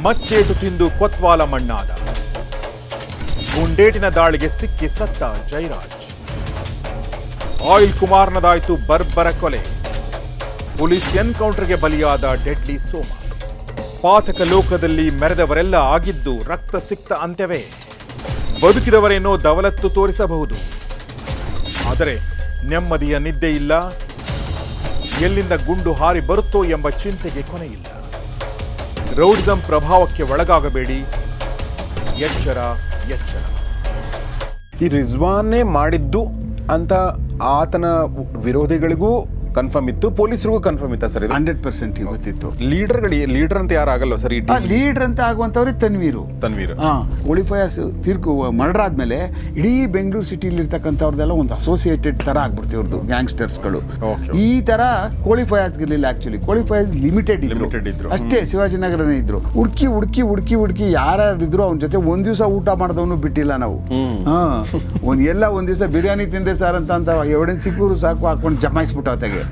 ಮಚ್ಚೇಟು ತಿಂದು ಕೊತ್ವಾಲ ಮಣ್ಣಾದ. ಗುಂಡೇಟಿನ ದಾಳಿಗೆ ಸಿಕ್ಕಿ ಸತ್ತ ಜೈರಾಜ್. ಆಯಿಲ್ ಕುಮಾರ್ನದಾಯ್ತು ಬರ್ಬರ ಕೊಲೆ. ಪೊಲೀಸ್ ಎನ್ಕೌಂಟರ್ಗೆ ಬಲಿಯಾದ ಡೆಡ್ಲಿ ಸೋಮ. ಪಾತಕ ಲೋಕದಲ್ಲಿ ಮೆರೆದವರೆಲ್ಲ ಆಗಿದ್ದು ರಕ್ತ ಸಿಕ್ತ ಅಂತ್ಯವೇ. ಬದುಕಿದವರೇನೋ ದವಲತ್ತು ತೋರಿಸಬಹುದು, ಆದರೆ ನೆಮ್ಮದಿಯ ನಿದ್ದೆ ಇಲ್ಲ. ಎಲ್ಲಿಂದ ಗುಂಡು ಹಾರಿ ಬರುತ್ತೋ ಎಂಬ ಚಿಂತೆಗೆ ಕೊನೆಯಿಲ್ಲ. ರೌಡಿಸಂ ಪ್ರಭಾವಕ್ಕೆ ಒಳಗಾಗಬೇಡಿ, ಎಚ್ಚರ ಎಚ್ಚರ. ಈ ರಿಜ್ವಾನೇ ಮಾಡಿದ್ದು ಅಂತ ಆತನ ವಿರೋಧಿಗಳಿಗೂ ಕನ್ಫರ್ಮ್ ಇತ್ತು, ಪೊಲೀಸರಿಗೂ ಕನ್ಫರ್ಮ್ ಇತ್ತ ಸರ್? 100% ಗೊತ್ತಿತ್ತು. ಲೀಡರ್ ಅಂತ ಯಾರು ಆಗಲ್ಲ ಸರ್? ಲೀಡರ್ ಅಂತ ಆಗುವಂತವ್ರೆ ತನ್ವೀರು. ಒಳಿಫಯಾಸ್ ಮರ್ಡರ್ ಆದ್ಮೇಲೆ ಇಡೀ ಬೆಂಗಳೂರು ಸಿಟಿಲಿ ಇರ್ತಕ್ಕಂಥವ್ರದೆಲ್ಲ ಒಂದು ಅಸೋಸಿಯೇಟೆಡ್ ತರ ಆಗ್ಬಿಡ್ತೀವಿ ಅವ್ರದ್ದು, ಗ್ಯಾಂಗ್ಸ್ಟರ್ಸ್ಗಳು. ಈ ತರ ಕೋಳಿಫಯಾಸ್ ಇರಲಿಲ್ಲ. ಆಕ್ಚುಲಿ ಕೋಳಿಫಯಾಸ್ ಲಿಮಿಟೆಡ್ ಇದ್ರು ಅಷ್ಟೇ, ಶಿವಾಜಿನಗರನೇ ಇದ್ರು. ಹುಡುಕಿ ಯಾರಿದ್ರು ಅವನ ಜೊತೆ ಒಂದ್ ದಿವಸ ಊಟ ಮಾಡಿದವನು ಬಿಟ್ಟಿಲ್ಲ ನಾವು. ಒಂದ್ ದಿವಸ ಬಿರಿಯಾನಿ ತಿಂದೆ ಸರ್ ಅಂತ ಎವಿಡೆನ್ಸ್ ಸಿಕ್ಕರು ಸಾಕು, ಹಾಕೊಂಡು ಜಮಾಯಿಸ್ಬಿಟ್ಟು ಅವತ್ತಾಗೆ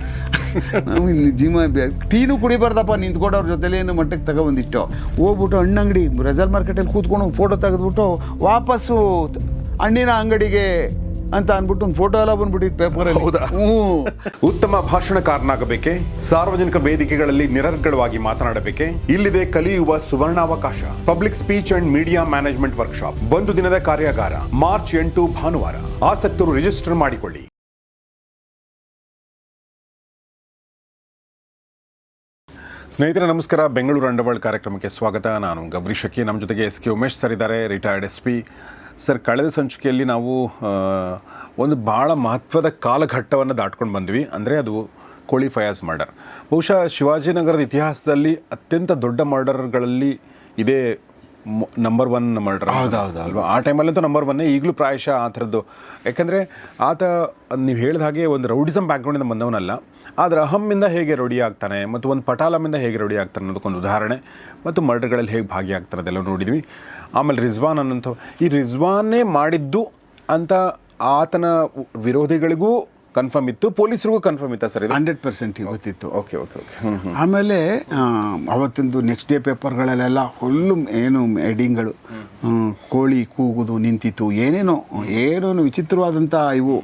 ಜಿಮ ಟೀನು ಕುಡಿಬಾರ್ದಪ್ಪ, ನಿಂತ್ಕೊಂಡವ್ರ ಜೊತೆಲಿ ಏನು ಮಟ್ಟಕ್ಕೆ ತಗೊಬಂದಿಟ್ಟು ಹೋಗ್ಬಿಟ್ಟು ಹಣ್ಣಂಗಡಿ ರೆಸಲ್ ಮಾರ್ಕೆಟಲ್ಲಿ ಕೂತ್ಕೊಂಡು ಫೋಟೋ ತೆಗೆದ್ಬಿಟ್ಟು ವಾಪಸ್ಸು ಹಣ್ಣಿನ ಅಂಗಡಿಗೆ ಅಂತ ಅಂದ್ಬಿಟ್ಟು ಒಂದು ಫೋಟೋ ಎಲ್ಲ ಬಂದ್ಬಿಟ್ಟಿತ್ತು ಪೇಪರಲ್ಲಿ. ಹೌದಾ? ಉತ್ತಮ ಭಾಷಣಕಾರನಾಗಬೇಕೆ? ಸಾರ್ವಜನಿಕ ವೇದಿಕೆಗಳಲ್ಲಿ ನಿರರ್ಗಳವಾಗಿ ಮಾತನಾಡಬೇಕೆ? ಇಲ್ಲಿದೆ ಕಲಿಯುವ ಸುವರ್ಣಾವಕಾಶ. Public speech and media management workshop, 1 ದಿನದ ಕಾರ್ಯಾಗಾರ, ಮಾರ್ಚ್ 8 ಭಾನುವಾರ. ಆಸಕ್ತರು ರಿಜಿಸ್ಟರ್ ಮಾಡಿಕೊಳ್ಳಿ. ಸ್ನೇಹಿತರೆ ನಮಸ್ಕಾರ, ಬೆಂಗಳೂರು ಅಂಡರ್ವರ್ಲ್ಡ್ ಕಾರ್ಯಕ್ರಮಕ್ಕೆ ಸ್ವಾಗತ. ನಾನು ಗಬ್ರಿ ಶಕಿ. ನಮ್ಮ ಜೊತೆಗೆ SK ಉಮೇಶ್ ಸರ್ ಇದ್ದಾರೆ, ರಿಟೈರ್ಡ್ SP. ಸರ್, ಕಳೆದ ಸಂಚಿಕೆಯಲ್ಲಿ ನಾವು ಒಂದು ಭಾಳ ಮಹತ್ವದ ಕಾಲಘಟ್ಟವನ್ನು ದಾಟ್ಕೊಂಡು ಬಂದ್ವಿ, ಅಂದರೆ ಅದು ಕೋಳಿಫಯಾಸ್ ಮರ್ಡರ್. ಬಹುಶಃ ಶಿವಾಜಿನಗರದ ಇತಿಹಾಸದಲ್ಲಿ ಅತ್ಯಂತ ದೊಡ್ಡ ಮರ್ಡರ್ಗಳಲ್ಲಿ ಇದೇ ನಂಬರ್ 1 ಮರ್ಡರ್ ಅಲ್ವಾ? ಆ ಟೈಮಲ್ಲಂತೂ ನಂಬರ್ 1. ಈಗಲೂ ಪ್ರಾಯಶಃ ಆ ಥರದ್ದು. ಯಾಕೆಂದರೆ ಆತ ನೀವು ಹೇಳಿದ ಹಾಗೆ ಒಂದು ರೌಡಿಸಮ್ ಬ್ಯಾಕ್ಗ್ರೌಂಡಿಂದ ಬಂದವನಲ್ಲ, ಆದರೆ ಅಹಮ್ಮಿಂದ ಹೇಗೆ ರೌಡಿ ಆಗ್ತಾನೆ ಮತ್ತು ಒಂದು ಪಟಾಲಮಿಂದ ಹೇಗೆ ರೌಡಿ ಆಗ್ತಾನೆ ಅನ್ನೋದಕ್ಕೊಂದು ಉದಾಹರಣೆ, ಮತ್ತು ಮರ್ಡರ್ಗಳಲ್ಲಿ ಹೇಗೆ ಭಾಗಿಯಾಗ್ತಾರೆ ಅದೆಲ್ಲ ನೋಡಿದ್ವಿ. ಆಮೇಲೆ ರಿಜ್ವಾನ್ ಅನ್ನೋಂಥ, ಈ ರಿಜ್ವಾನೇ ಮಾಡಿದ್ದು ಅಂತ ಆತನ ವಿರೋಧಿಗಳಿಗೂ ಕನ್ಫರ್ಮ್ ಇತ್ತು, ಪೊಲೀಸರಿಗೂ ಕನ್ಫರ್ಮ್ ಇತ್ತ ಸರ್? 100% ಗೊತ್ತಿತ್ತು. ಓಕೆ. ಆಮೇಲೆ ಅವತ್ತೊಂದು ನೆಕ್ಸ್ಟ್ ಡೇ ಪೇಪರ್ಗಳಲ್ಲೆಲ್ಲ ಫುಲ್ಲು ಏನು ಹೆಡಿಂಗ್ಗಳು, ಕೋಳಿ ಕೂಗುದು ನಿಂತಿತ್ತು, ಏನೇನೋ ವಿಚಿತ್ರವಾದಂಥ ಇವು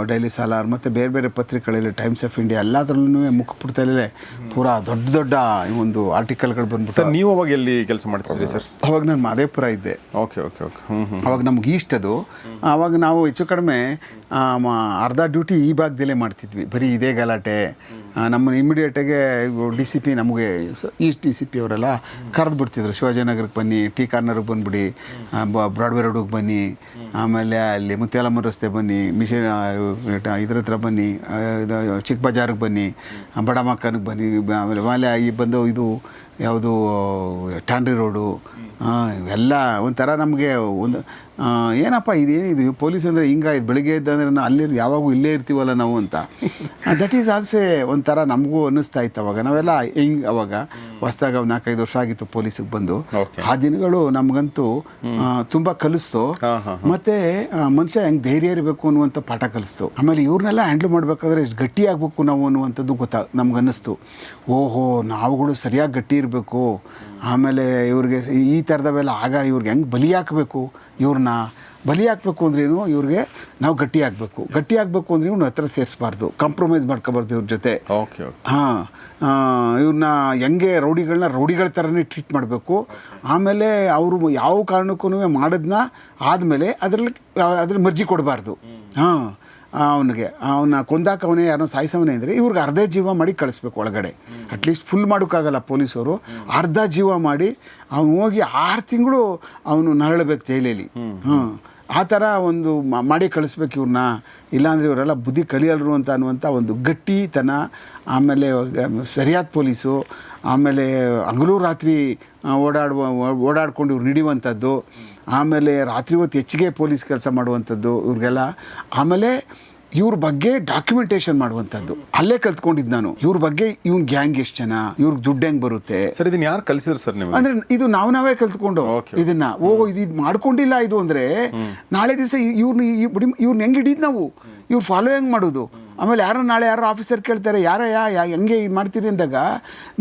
ಡೈಲಿ ಸಾಲಾರ್ ಮತ್ತು ಬೇರೆ ಬೇರೆ ಪತ್ರಿಕೆಗಳಲ್ಲಿ, ಟೈಮ್ಸ್ ಆಫ್ ಇಂಡಿಯಾ ಎಲ್ಲದರಲ್ಲೂ ಮುಖಪುಟದಲ್ಲೇ ಪೂರಾ ದೊಡ್ಡ ಒಂದು ಆರ್ಟಿಕಲ್ಗಳು ಬಂದ್ಬಿಟ್ಟು. ಸರ್, ನೀವು ಅವಾಗ ಎಲ್ಲಿ ಕೆಲಸ ಮಾಡ್ತಿದ್ರಿ ಸರ್? ಅವಾಗ ನಾನು ಮಾದೇಪುರ ಇದ್ದೆ. ಓಕೆ. ಅವಾಗ ನಮ್ಗೆ ಈಸ್ಟ್ ಅದು. ಆವಾಗ ನಾವು ಹೆಚ್ಚು ಕಡಿಮೆ ಅರ್ಧ ಡ್ಯೂಟಿ ಈ ಭಾಗದಲ್ಲೇ ಮಾಡ್ತಿದ್ವಿ, ಬರೀ ಇದೇ ಗಲಾಟೆ. ನಮ್ಮನ್ನು ಇಮಿಡಿಯೇಟಾಗೆ DCP, ನಮಗೆ ಈಸ್ಟ್ DCP ಅವರೆಲ್ಲ ಕರೆದು ಬಿಡ್ತಿದ್ರು, ಶಿವಾಜಿನಗರಕ್ಕೆ ಬನ್ನಿ, ಟಿ ಕಾರ್ನರ್ಗೆ ಬಂದುಬಿಡಿ, ಬ್ರಾಡ್ವೇ ರೋಡಿಗೆ ಬನ್ನಿ, ಆಮೇಲೆ ಅಲ್ಲಿ ಮುತ್ಯಾಲಮ್ಮ ರಸ್ತೆ ಬನ್ನಿ, ಇದ್ರ ಹತ್ರ ಬನ್ನಿ, ಚಿಕ್ಕ ಬಜಾರಿಗೆ ಬನ್ನಿ, ಬಡಮಕ್ಕನಿಗೆ ಬನ್ನಿ, ಆಮೇಲೆ ಈ ಬಂದು ಇದು ಯಾವುದು ಟ್ಯಾಂಡ್ರಿ ರೋಡು, ಇವೆಲ್ಲ ಒಂಥರ ನಮಗೆ ಒಂದು ಏನಪ್ಪ ಇದೇನಿದು ಪೊಲೀಸ್ ಅಂದರೆ ಹಿಂಗಾಯ್ತು, ಬೆಳಿಗ್ಗೆ ಇದ್ದಂದ್ರೆ ಅಲ್ಲಿ ಯಾವಾಗೂ ಇಲ್ಲೇ ಇರ್ತೀವಲ್ಲ ನಾವು ಅಂತ. ದಟ್ ಈಸ್ ಆಲ್ಸೋ ಒಂಥರ ನಮಗೂ ಅನ್ನಿಸ್ತಾ ಇತ್ತು ಅವಾಗ. ನಾವೆಲ್ಲ ಅವಾಗ ಹೊಸ್ದಾಗ 4-5 ವರ್ಷ ಆಗಿತ್ತು ಪೊಲೀಸಿಗೆ ಬಂದು. ಆ ದಿನಗಳು ನಮಗಂತೂ ತುಂಬ ಕಲಿಸ್ತು, ಮತ್ತು ಮನುಷ್ಯ ಹೆಂಗೆ ಧೈರ್ಯ ಇರಬೇಕು ಅನ್ನುವಂಥ ಪಾಠ ಕಲಿಸ್ತು. ಆಮೇಲೆ ಇವ್ರನ್ನೆಲ್ಲ ಹ್ಯಾಂಡ್ಲ್ ಮಾಡಬೇಕಾದ್ರೆ ಎಷ್ಟು ಗಟ್ಟಿ ಆಗಬೇಕು ನಾವು ಅನ್ನುವಂಥದ್ದು ನಮಗನ್ನಿಸ್ತು. ಓಹೋ, ನಾವುಗಳು ಸರಿಯಾಗಿ ಗಟ್ಟಿ ಇರಬೇಕು. ಆಮೇಲೆ ಇವ್ರಿಗೆ ಈ ಥರದವೆಲ್ಲ ಇವ್ರಿಗೆ ಹೆಂಗೆ ಬಲಿ ಹಾಕಬೇಕು, ಇವ್ರನ್ನ ಬಲಿ ಹಾಕಬೇಕು ಅಂದ್ರೇನು, ಇವ್ರಿಗೆ ನಾವು ಗಟ್ಟಿ ಆಗಬೇಕು ಅಂದ್ರೆ ಇವ್ನ ಹತ್ರ ಸೇರಿಸಬಾರ್ದು, ಕಾಂಪ್ರಮೈಸ್ ಮಾಡ್ಕೋಬಾರ್ದು ಇವ್ರ ಜೊತೆ. ಇವ್ರನ್ನ ಹೆಂಗೆ ರೌಡಿಗಳ ಥರನೇ ಟ್ರೀಟ್ ಮಾಡಬೇಕು. ಆಮೇಲೆ ಅವರು ಯಾವ ಕಾರಣಕ್ಕೂ ಮಾಡೋದನ್ನ ಆದಮೇಲೆ ಅದ್ರಲ್ಲಿ ಮರ್ಜಿ ಕೊಡಬಾರ್ದು. ಅವನ್ನ ಕೊಂದಾಕ ಅವನೇ ಯಾರನ್ನ ಸಾಯಿಸವನೇ ಅಂದರೆ ಇವ್ರಿಗೆ ಅರ್ಧ ಜೀವ ಮಾಡಿ ಕಳಿಸ್ಬೇಕು ಒಳಗಡೆ. ಅಟ್ಲೀಸ್ಟ್ ಫುಲ್ ಮಾಡೋಕ್ಕಾಗಲ್ಲ ಪೊಲೀಸವರು, ಅರ್ಧ ಜೀವ ಮಾಡಿ ಅವನು ಹೋಗಿ 6 ತಿಂಗಳು ಅವನು ನರಳಬೇಕು ಜೈಲಲ್ಲಿ. ಆ ಥರ ಒಂದು ಮಾಡಿ ಕಳಿಸ್ಬೇಕು ಇವ್ರನ್ನ, ಇಲ್ಲಾಂದರೆ ಇವರೆಲ್ಲ ಬುದ್ಧಿ ಕಲಿಯಲ್ರು ಅನ್ನುವಂಥ ಒಂದು ಗಟ್ಟಿತನ. ಆಮೇಲೆ ಸರಿಯಾದ ಪೊಲೀಸು, ಆಮೇಲೆ ಹಗಲು ರಾತ್ರಿ ಓಡಾಡ್ಕೊಂಡು ಇವ್ರು ಹಿಡಿಯುವಂಥದ್ದು, ಆಮೇಲೆ ರಾತ್ರಿ ಹೊತ್ತು ಹೆಚ್ಚಿಗೆ ಪೊಲೀಸ್ ಕೆಲಸ ಮಾಡುವಂಥದ್ದು ಇವ್ರಿಗೆಲ್ಲ. ಆಮೇಲೆ ಇವ್ರ ಬಗ್ಗೆ ಡಾಕ್ಯುಮೆಂಟೇಶನ್ ಮಾಡುವಂಥದ್ದು ಅಲ್ಲೇ ಕಲ್ತ್ಕೊಂಡಿದ್ದು ನಾನು. ಇವ್ರ ಬಗ್ಗೆ ಇವ್ನ ಗ್ಯಾಂಗ್ ಎಷ್ಟು ಜನ, ಇವ್ರಿಗೆ ದುಡ್ಡು ಹೆಂಗೆ ಬರುತ್ತೆ ಸರ್, ಇದನ್ನ ಯಾರು ಕಲಿಸಿದ್ರು ಸರ್ ನೀವು? ಅಂದ್ರೆ ಇದು ನಾವೇ ಕಲ್ತ್ಕೊಂಡು ಇದನ್ನ ಇದು ಮಾಡ್ಕೊಂಡಿಲ್ಲ. ಇದು ಅಂದ್ರೆ ನಾಳೆ ದಿವಸ ಇವ್ರನ್ನ ಹೆಂಗೆ ಹಿಡಿದ್ ನಾವು, ಇವ್ರು ಫಾಲೋ ಹೆಂಗೆ ಮಾಡೋದು ಆಮೇಲೆ ನಾಳೆ ಯಾರೋ ಆಫೀಸರ್ ಕೇಳ್ತಾರೆ ಹೆಂಗೆ ಇದು ಮಾಡ್ತೀರಿ ಅಂದಾಗ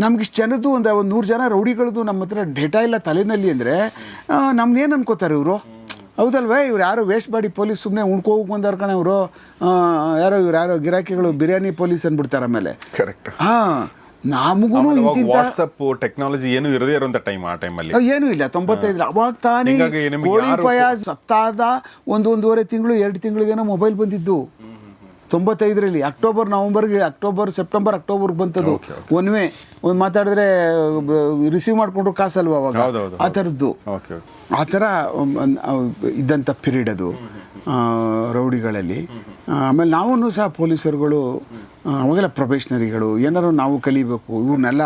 ನಮ್ಗೆ ಇಷ್ಟು ಜನದ್ದು ಒಂದು 100 ಜನ ರೌಡಿಗಳದ್ದು ನಮ್ಮ ಹತ್ರ ಡೇಟಾ ಇಲ್ಲ ತಲೆನಲ್ಲಿ ಅಂದರೆ ನಮ್ಗೇನು ಅನ್ಕೋತಾರೆ ಇವರು? ಹೌದಲ್ವೇ? ಇವ್ರು ಯಾರೋ ವೇಸ್ಟ್ ಬಾಡಿ ಪೊಲೀಸ್ ಸುಮ್ಮನೆ ಉಣ್ಕೋಗಿ ಬಂದವ್ರ ಕಣ ಇವರು, ಯಾರೋ ಗಿರಾಕಿಗಳು ಬಿರಿಯಾನಿ ಪೊಲೀಸ್ ಅಂದ್ಬಿಡ್ತಾರೆ ಆಮೇಲೆ. ಕರೆಕ್ಟ್. ಹಾಂ, ನಮಗೂ ವಾಟ್ಸಪ್ ಟೆಕ್ನಾಲಜಿ ಏನು ಇರದೇ ಇರೋಂಥ ಟೈಮ್, ಆ ಟೈಮಲ್ಲಿ ಏನೂ ಇಲ್ಲ. 95 ಅವಾಗ ತಾನೇ ಕೋಳಿ ಫಯಾಜ್ ಸತ್ತಾದ 1-1.5 ತಿಂಗಳು 2 ತಿಂಗಳಿಗೇನೋ ಮೊಬೈಲ್ ಬಂದಿದ್ದು 95ರಲ್ಲಿ. ಸೆಪ್ಟೆಂಬರ್ ಅಕ್ಟೋಬರ್ಗೆ ಬಂತದ್ದು. ಒಂದು ಮಾತಾಡಿದ್ರೆ ರಿಸೀವ್ ಮಾಡಿಕೊಂಡ್ರು ಕಾಸಲ್ವ ಅವಾಗ, ಆ ಥರದ್ದು. ಆ ಥರ ಇದ್ದಂಥ ಪೀರಿಯಡ್ ಅದು ರೌಡಿಗಳಲ್ಲಿ. ಆಮೇಲೆ ನಾವೂ ಸಹ ಪೊಲೀಸರುಗಳು ಅವಾಗೆಲ್ಲ ಪ್ರೊಬೇಷನರಿಗಳು, ಏನಾರು ನಾವು ಕಲಿಬೇಕು, ಇವ್ರನ್ನೆಲ್ಲ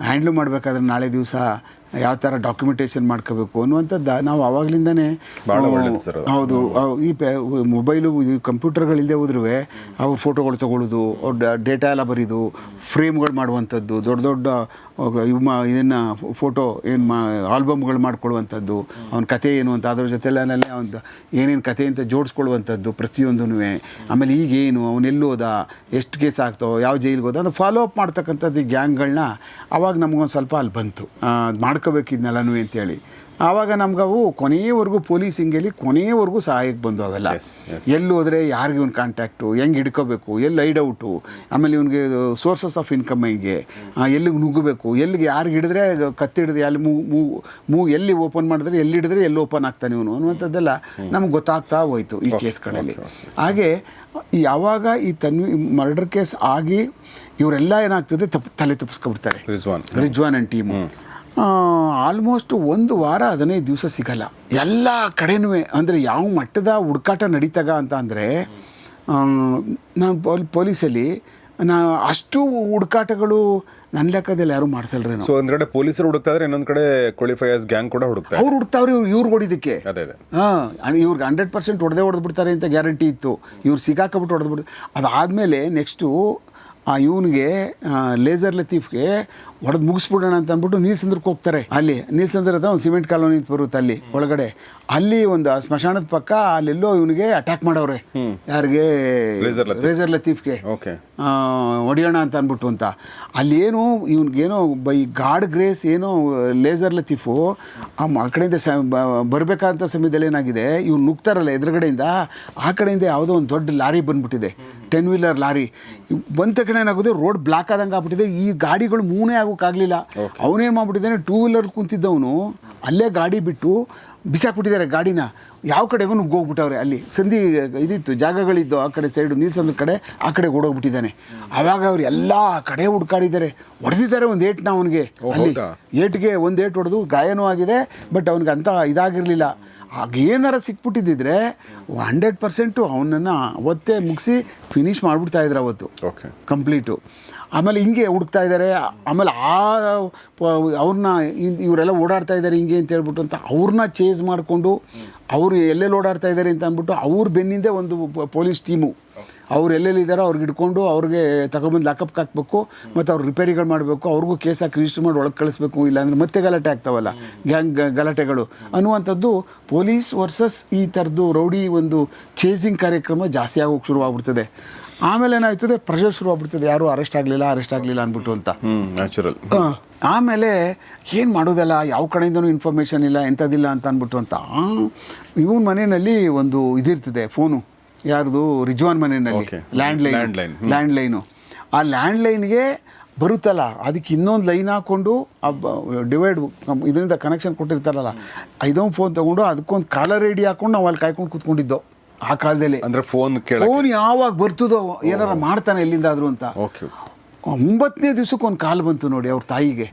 ಹ್ಯಾಂಡ್ಲ್ ಮಾಡಬೇಕಾದ್ರೆ ನಾಳೆ ದಿವಸ ಯಾವ ಥರ ಡಾಕ್ಯುಮೆಂಟೇಷನ್ ಮಾಡ್ಕೋಬೇಕು ಅನ್ನುವಂಥದ್ದು ನಾವು ಆವಾಗಲಿಂದನೇ. ಹೌದು, ಈ ಮೊಬೈಲು ಕಂಪ್ಯೂಟರ್ಗಳಿಲ್ಲದೆ ಹೋದ್ರೂ ಅವ್ರು ಫೋಟೋಗಳು ತೊಗೊಳ್ಳೋದು, ಅವ್ರ ಡೇಟಾ ಎಲ್ಲ ಬರೀದು, ಫ್ರೇಮ್ಗಳು ಮಾಡುವಂಥದ್ದು, ದೊಡ್ಡ ಇದನ್ನು ಫೋಟೋ ಆಲ್ಬಮ್ಗಳು ಮಾಡ್ಕೊಳ್ಳುವಂಥದ್ದು, ಅವನ ಕತೆ ಏನು ಅಂತ ಅದ್ರ ಜೊತೆಲೇ ಒಂದು ಏನೇನು ಕತೆ ಅಂತ ಜೋಡಿಸ್ಕೊಳ್ಳುವಂಥದ್ದು ಪ್ರತಿಯೊಂದೂ. ಆಮೇಲೆ ಈಗೇನು ಅವನೆಲ್ಲೋದ, ಎಷ್ಟು ಕೇಸ್ ಆಗ್ತಾವೋ, ಯಾವ ಜೈಲಿಗೆ ಹೋದ, ಅದು ಫಾಲೋ ಅಪ್ ಮಾಡ್ತಕ್ಕಂಥದ್ದು ಈ ಗ್ಯಾಂಗ್ಗಳನ್ನ ಆವಾಗ ನಮಗೊಂದು ಸ್ವಲ್ಪ ಅಲ್ಲಿ ಬಂತು, ಮಾಡ್ಕೋಬೇಕಿದ್ನಲ್ಲನೂ ಅಂತೇಳಿ. ಆವಾಗ ನಮ್ಗವು ಕೊನೆಯವರೆಗೂ ಪೊಲೀಸಿಂಗಲ್ಲಿ ಕೊನೆಯವರೆಗೂ ಸಹಾಯಕ್ಕೆ ಬಂದು ಅವೆಲ್ಲ. ಎಲ್ಲಿ ಹೋದರೆ ಯಾರಿಗೆ ಒಂದು ಕಾಂಟ್ಯಾಕ್ಟು, ಹೆಂಗೆ ಹಿಡ್ಕೋಬೇಕು, ಎಲ್ಲಿ ಐಡೌಟು, ಆಮೇಲೆ ಇವನಿಗೆ ಸೋರ್ಸಸ್ ಆಫ್ ಇನ್ಕಮ್ ಹೆಂಗೆ, ಎಲ್ಲಿಗೆ ನುಗ್ಗಬೇಕು, ಎಲ್ಲಿಗೆ ಯಾರಿಗೆ ಹಿಡಿದ್ರೆ ಕತ್ತಿಡಿದ್ರೆ ಎಲ್ಲಿ ಎಲ್ಲಿ ಓಪನ್ ಮಾಡಿದ್ರೆ ಎಲ್ಲಿ ಹಿಡಿದ್ರೆ ಎಲ್ಲಿ ಓಪನ್ ಆಗ್ತಾನೆ ಇವನು ಅನ್ನುವಂಥದ್ದೆಲ್ಲ ನಮ್ಗೆ ಗೊತ್ತಾಗ್ತಾ ಹೋಯ್ತು ಈ ಕೇಸ್ಗಳಲ್ಲಿ. ಹಾಗೆ ಯಾವಾಗ ಈ ಮರ್ಡರ್ ಕೇಸ್ ಆಗಿ ಇವರೆಲ್ಲ ಏನಾಗ್ತದೆ ತಲೆ ತಪ್ಪಿಸ್ಕೊಬಿಡ್ತಾರೆ. ರಿಜ್ವಾನ್ ಆ್ಯಂಡ್ ಟೀಮು ಆಲ್ಮೋಸ್ಟ್ 1 ವಾರ 15 ದಿವಸ ಸಿಗಲ್ಲ ಎಲ್ಲ ಕಡೆನೂ. ಅಂದರೆ ಯಾವ ಮಟ್ಟದ ಹುಡುಕಾಟ ನಡೀತಾಗ ಅಂತ ಅಂದರೆ ನಾವು ಪೊಲೀಸಲ್ಲಿ ಅಷ್ಟು ಹುಡುಕಾಟಗಳು ನನ್ನ ಲೆಕ್ಕದಲ್ಲಿ ಯಾರು ಮಾಡಿಸಲ್ರಿ. ಸೊ ಒಂದು ಕಡೆ ಪೊಲೀಸರು ಹುಡುಕ್ತಾ ಇದ್ರೆ, ಇನ್ನೊಂದು ಕಡೆ ಕೋಳಿ ಫಯಾಜ್ ಗ್ಯಾಂಗ್ ಕೂಡ ಹುಡುಕ್ತಾರೆ. ಅವ್ರು ಹುಡುಕ್ತಾವ್ರಿ ಇವ್ರು ಹೊಡಿದಕ್ಕೆ. ಇವ್ರಿಗೆ 100% ಹೊಡೆದ್ಬಿಡ್ತಾರೆ ಅಂತ ಗ್ಯಾರಂಟಿ ಇತ್ತು. ಇವ್ರು ಸಿಗಾಕಬಿಟ್ಟು ಹೊಡೆದ್ಬಿಡ್ತಾರೆ. ಅದಾದಮೇಲೆ ನೆಕ್ಸ್ಟು ಇವನಿಗೆ ಲೇಸರ್ ಲತೀಫ್ಗೆ ಹೊಡೆದು ಮುಗಿಸ್ಬಿಡೋಣ ಅಂತ ಅಂದ್ಬಿಟ್ಟು ನೀಲ್ಸಂದ್ರಕ್ಕೆ ಹೋಗ್ತಾರೆ. ಅಲ್ಲಿ ನೀಲ್ಸಂದ್ರ ಹತ್ರ ಒಂದು ಸಿಮೆಂಟ್ ಕಾಲೋನಿ ಬರುತ್ತೆ ಅಲ್ಲಿ ಒಳಗಡೆ. ಅಲ್ಲಿ ಒಂದು ಸ್ಮಶಾನದ ಪಕ್ಕ ಅಲ್ಲೆಲ್ಲೋ ಇವನಿಗೆ ಅಟ್ಯಾಕ್ ಮಾಡವ್ರೆ. ಯಾರಿಗೆ? ಲೇಸರ್ ಲತೀಫ್ಗೆ ಹೊಡಿಯೋಣ ಅಂತ ಅಂದ್ಬಿಟ್ಟು ಅಂತ. ಅಲ್ಲೇನು ಇವನಿಗೇನೋ ಬೈ ಗಾಡ್ ಗ್ರೇಸ್ ಏನೋ ಲೇಸರ್ ಲತೀಫು ಆ ಕಡೆಯಿಂದ ಬರಬೇಕಾದಂಥ ಸಮಯದಲ್ಲಿ ಏನಾಗಿದೆ, ಇವ್ನು ನುಗ್ತಾರಲ್ಲ ಎದುರುಗಡೆಯಿಂದ, ಆ ಕಡೆಯಿಂದ ಯಾವುದೋ ಒಂದು ದೊಡ್ಡ ಲಾರಿ ಬಂದ್ಬಿಟ್ಟಿದೆ, 10 ವೀಲರ್ ಲಾರಿ ಬಂದ ತಕ್ಷಣ ಏನಾಗುತ್ತೆ, ರೋಡ್ ಬ್ಲಾಕ್ ಆದಂಗೆ ಆಗ್ಬಿಟ್ಟಿದೆ. ಈ ಗಾಡಿಗಳು ಮೂನೇ ಆಗೋಕ್ಕಾಗಲಿಲ್ಲ. ಅವನೇನು ಮಾಡ್ಬಿಟ್ಟಿದ್ದಾನೆ, 2 ವೀಲರ್ ಕುಂತಿದ್ದವನು ಅಲ್ಲೇ ಗಾಡಿ ಬಿಟ್ಟು ಬಿಸಾಕ್ಬಿಟ್ಟಿದ್ದಾರೆ ಗಾಡಿನ. ಯಾವ ಕಡೆಗೂ ನುಗ್ಗೋಗ್ಬಿಟ್ಟವ್ರೆ. ಅಲ್ಲಿ ಸಂಧಿ ಇದಿತ್ತು, ಜಾಗಗಳಿದ್ದು ಆ ಕಡೆ ಸೈಡು ನೀಲ್ಸಂದ್ರ ಕಡೆ, ಆ ಕಡೆ ಓಡೋಗ್ಬಿಟ್ಟಿದ್ದಾನೆ. ಆವಾಗ ಅವ್ರು ಎಲ್ಲ ಕಡೆ ಹುಡ್ಕಾಡಿದ್ದಾರೆ, ಹೊಡೆದಿದ್ದಾರೆ ಒಂದು ಏಟ್ನ ಅವನಿಗೆ. ಅಲ್ಲಿ ಏಟ್ಗೆ ಒಂದು ಏಟು ಹೊಡೆದು ಗಾಯನೂ ಆಗಿದೆ. ಬಟ್ ಅವ್ನಿಗೆ ಅಂತ ಇದಾಗಿರಲಿಲ್ಲ. ಆಗೇನಾರ ಸಿಕ್ಬಿಟ್ಟಿದ್ದಿದ್ರೆ 100% ಅವನನ್ನು ಅವತ್ತೇ ಮುಗಿಸಿ ಫಿನಿಷ್ ಮಾಡಿಬಿಡ್ತಾ ಇದ್ರು ಅವತ್ತು ಕಂಪ್ಲೀಟು. ಆಮೇಲೆ ಹಿಂಗೆ ಹುಡುಕ್ತಾ ಇದ್ದಾರೆ. ಆಮೇಲೆ ಅವ್ರನ್ನ ಇವರೆಲ್ಲ ಓಡಾಡ್ತಾ ಇದ್ದಾರೆ ಹಿಂಗೆ ಅಂತ ಹೇಳ್ಬಿಟ್ಟು ಅಂತ ಅವ್ರನ್ನ ಚೇಸ್ ಮಾಡಿಕೊಂಡು ಅವರು ಎಲ್ಲೆಲ್ಲಿ ಓಡಾಡ್ತಾ ಇದ್ದಾರೆ ಅಂತ ಅಂದ್ಬಿಟ್ಟು ಅವ್ರ ಬೆನ್ನಿಂದೆ ಒಂದು ಪೊಲೀಸ್ ಟೀಮು ಅವ್ರು ಎಲ್ಲೆಲ್ಲಿದ್ದಾರೋ ಅವ್ರಿಗೆ ಹಿಡ್ಕೊಂಡು ಅವ್ರಿಗೆ ತಗೊಬಂದು ಲಾಕಪ್ಗೆ ಹಾಕಬೇಕು, ಮತ್ತು ಅವ್ರು ರಿಪೇರಿಗಳು ಮಾಡಬೇಕು, ಅವ್ರಿಗೂ ಕೇಸ್ ಹಾಕಿ ರಿಜಿಸ್ಟರ್ ಮಾಡಿ ಒಳಗೆ ಕಳಿಸ್ಬೇಕು, ಇಲ್ಲಾಂದರೆ ಮತ್ತೆ ಗಲಾಟೆ ಆಗ್ತಾವಲ್ಲ, ಗ್ಯಾಂಗ್ ಗಲಾಟೆಗಳು ಅನ್ನುವಂಥದ್ದು. ಪೊಲೀಸ್ ವರ್ಸಸ್ ಈ ಥರದ್ದು ರೌಡಿ ಒಂದು ಚೇಸಿಂಗ್ ಕಾರ್ಯಕ್ರಮ ಜಾಸ್ತಿ ಆಗೋಕ್ಕೆ ಶುರುವಾಗ್ಬಿಡ್ತದೆ. ಆಮೇಲೆ ಏನಾಯ್ತದೆ, ಪ್ರೆಷರ್ ಶುರುವಾಗ್ಬಿಡ್ತದೆ, ಯಾರು ಅರೆಸ್ಟ್ ಆಗಲಿಲ್ಲ ಅಂದ್ಬಿಟ್ಟು ಅಂತ. ನ್ಯಾಚುರಲ್. ಆಮೇಲೆ ಏನು ಮಾಡೋದಲ್ಲ, ಯಾವ ಕಡೆಯಿಂದನೂ ಇನ್ಫಾರ್ಮೇಷನ್ ಇಲ್ಲ, ಎಂಥದಿಲ್ಲ ಅಂತ ಅಂದ್ಬಿಟ್ಟು ಅಂತ. ಇವನ ಮನೆಯಲ್ಲಿ ಒಂದು ಇದಿರ್ತದೆ ಫೋನು, ಯಾರ್ದು? ರಿಜ್ವಾನ್ ಮನೆಯಲ್ಲಿ ಲ್ಯಾಂಡ್ಲೈನು. ಆ ಲ್ಯಾಂಡ್ಲೈನ್ಗೆ ಬರುತ್ತಲ್ಲ, ಅದಕ್ಕೆ ಇನ್ನೊಂದು ಲೈನ್ ಹಾಕ್ಕೊಂಡು ಡಿವೈಡ್ ಇದರಿಂದ ಕನೆಕ್ಷನ್ ಕೊಟ್ಟಿರ್ತಾರಲ್ಲ, ಇದೊಂದು ಫೋನ್ ತೊಗೊಂಡು ಅದಕ್ಕೊಂದು ಕಾಲರ್ ರೇಡಿ ಹಾಕ್ಕೊಂಡು ನಾವು ಅಲ್ಲಿ ಕಾಯ್ಕೊಂಡು ಕೂತ್ಕೊಂಡಿದ್ದೋ ಆ ಕಾಲದಲ್ಲಿ. ಅಂದರೆ ಫೋನ್ ಯಾವಾಗ ಬರ್ತದೋ ಏನಾರ ಮಾಡ್ತಾನೆ ಎಲ್ಲಿಂದಾದ್ರು ಅಂತ. 9ನೇ ದಿವ್ಸಕ್ಕೆ ಒಂದು ಕಾಲ್ ಬಂತು ನೋಡಿ ಅವ್ರ ತಾಯಿಗೆ.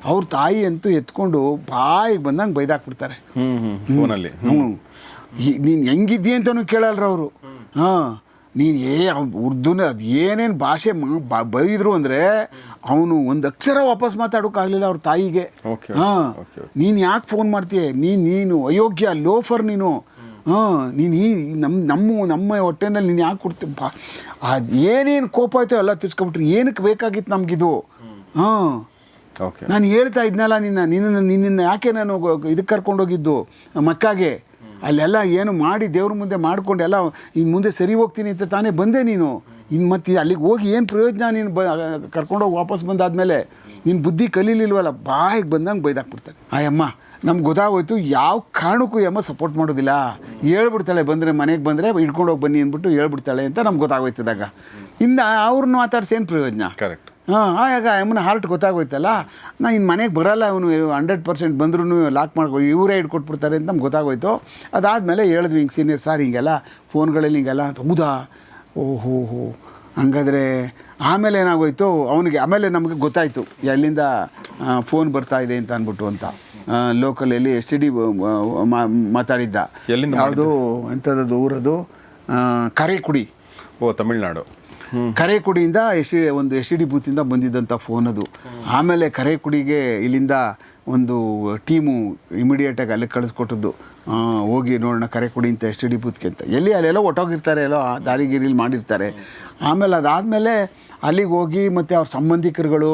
ಅವ್ರ ತಾಯಿ ಅಂತೂ ಎತ್ಕೊಂಡು ಬಾಯಿಗೆ ಬಂದಂಗೆ ಬೈದಾಕ್ಬಿಡ್ತಾರೆ ಫೋನಲ್ಲಿ. ನೀನು ಹೆಂಗಿದ್ದೀಯ ಅಂತಲೂ ಕೇಳಲ್ರ ಅವರು. ನೀನು ಉರ್ದುನೇ ಅದು ಏನೇನು ಭಾಷೆ ಬೈದ್ರು ಅಂದರೆ ಅವನು ಒಂದು ಅಕ್ಷರ ವಾಪಸ್ ಮಾತಾಡೋಕ್ಕಾಗಲಿಲ್ಲ ಅವ್ರ ತಾಯಿಗೆ. ನೀನು ಯಾಕೆ ಫೋನ್ ಮಾಡ್ತೀಯ, ನೀನು ಅಯೋಗ್ಯ ಲೋಫರ್ ನೀನು, ನೀನು ನಮ್ಮ ಹೊಟ್ಟೆನಲ್ಲಿ ನೀನು ಯಾಕೆ ಕೊಡ್ತೀವಿ, ಅದು ಏನೇನು ಕೋಪ ಆಯ್ತೋ ಎಲ್ಲ ತಿರ್ಸ್ಕೊಬಿಟ್ರಿ, ಏನಕ್ಕೆ ಬೇಕಾಗಿತ್ತು ನಮಗಿದು. ನಾನು ಹೇಳ್ತಾ ಇದ್ನಲ್ಲ ನಿನ್ನ ಯಾಕೆ ನಾನು ಇದಕ್ಕೆ ಕರ್ಕೊಂಡೋಗಿದ್ದು ಮಕ್ಕಾಗೆ, ಅಲ್ಲೆಲ್ಲ ಏನು ಮಾಡಿ ದೇವ್ರ ಮುಂದೆ ಮಾಡ್ಕೊಂಡು ಎಲ್ಲ ಇನ್ನು ಮುಂದೆ ಸರಿ ಹೋಗ್ತೀನಿ ಅಂತ ತಾನೇ ಬಂದೆ ನೀನು, ಇನ್ನು ಮತ್ತೆ ಅಲ್ಲಿಗೆ ಹೋಗಿ ಏನು ಪ್ರಯೋಜನ? ನೀನು ಕರ್ಕೊಂಡೋಗಿ ವಾಪಸ್ ಬಂದಾದಮೇಲೆ ನೀನು ಬುದ್ಧಿ ಕಲೀಲಿಲ್ವಲ್ಲ, ಬಾಯಿಗೆ ಬಂದಂಗೆ ಬೈದಾಕ್ಬಿಡ್ತಾರೆ. ಅಯ್ಯಮ್ಮ ನಮ್ಗೆ ಗೊತ್ತಾಗೋಯ್ತು, ಯಾವ ಕಾರಣಕ್ಕೂ ಅಮ್ಮ ಸಪೋರ್ಟ್ ಮಾಡೋದಿಲ್ಲ, ಹೇಳ್ಬಿಡ್ತಾಳೆ ಬಂದರೆ, ಮನೆಗೆ ಬಂದರೆ ಹಿಡ್ಕೊಂಡೋಗಿ ಬನ್ನಿ ಅಂದ್ಬಿಟ್ಟು ಹೇಳ್ಬಿಡ್ತಾಳೆ ಅಂತ ನಮ್ಗೆ ಗೊತ್ತಾಗೋಯ್ತದಾಗ. ಇನ್ನು ಅವ್ರನ್ನ ಮಾತಾಡ್ಸಿ ಏನು ಪ್ರಯೋಜನ? ಕರೆಕ್ಟ್. ಆಗ ಅಮ್ಮನ ಹಾರ್ಟ್ ಗೊತ್ತಾಗೋಯ್ತಲ್ಲ, ನಾ ಇನ್ನು ಮನೆಗೆ ಬರೋಲ್ಲ, ಅವನು 100% ಬಂದ್ರೂ ಲಾಕ್ ಮಾಡ್ಕೊ, ಇವರೇ ಹಿಡ್ಕೊಟ್ಬಿಡ್ತಾರೆ ಅಂತ ನಮ್ಗೆ ಗೊತ್ತಾಗೋಯ್ತು. ಅದಾದಮೇಲೆ ಹೇಳಿದ್ವಿ, ಹಿಂಗೆ ಸೀನಿಯರ್ ಸಾರ್ ಹಿಂಗೆಲ್ಲ ಫೋನ್ಗಳಲ್ಲಿ ಹಿಂಗೆಲ್ಲ ಅಂತ. ಹೌದಾ, ಓಹೋ ಹಂಗಾದರೆ ಆಮೇಲೆ ಏನಾಗೋಯ್ತು ಅವನಿಗೆ, ಆಮೇಲೆ ನಮಗೆ ಗೊತ್ತಾಯಿತು ಎಲ್ಲಿಂದ ಫೋನ್ ಬರ್ತಾ ಇದೆ ಅಂತ ಅಂದ್ಬಿಟ್ಟು ಅಂತ. ಲೋಕಲಲ್ಲಿ STD ಮಾತಾಡಿದ್ದ. ಯಾವುದು ಎಂಥದ್ದು ಊರದು, ಕರೇಕುಡಿ. ಓ, ತಮಿಳ್ನಾಡು. ಕರೇಕುಡಿಯಿಂದ ಒಂದು STD ಬೂತಿಂದ ಬಂದಿದ್ದಂಥ ಫೋನ್ ಅದು. ಆಮೇಲೆ ಕರೇಕುಡಿಗೆ ಇಲ್ಲಿಂದ ಒಂದು ಟೀಮು ಇಮಿಡಿಯೇಟಾಗಿ ಅಲ್ಲಿ ಕಳಿಸ್ಕೊಟ್ಟದ್ದು, ಹೋಗಿ ನೋಡೋಣ ಕರೇಕುಡಿ ಅಂತ STD ಬೂತ್ಗೆ ಅಂತ. ಅಲ್ಲೆಲ್ಲೋ ಒಟ್ಟೋಗಿರ್ತಾರೆ, ಎಲ್ಲೋ ದಾರಿಗಿರಿಲಿ ಮಾಡಿರ್ತಾರೆ. ಆಮೇಲೆ ಅದಾದಮೇಲೆ ಅಲ್ಲಿಗೆ ಹೋಗಿ ಮತ್ತು ಅವ್ರ ಸಂಬಂಧಿಕರುಗಳು,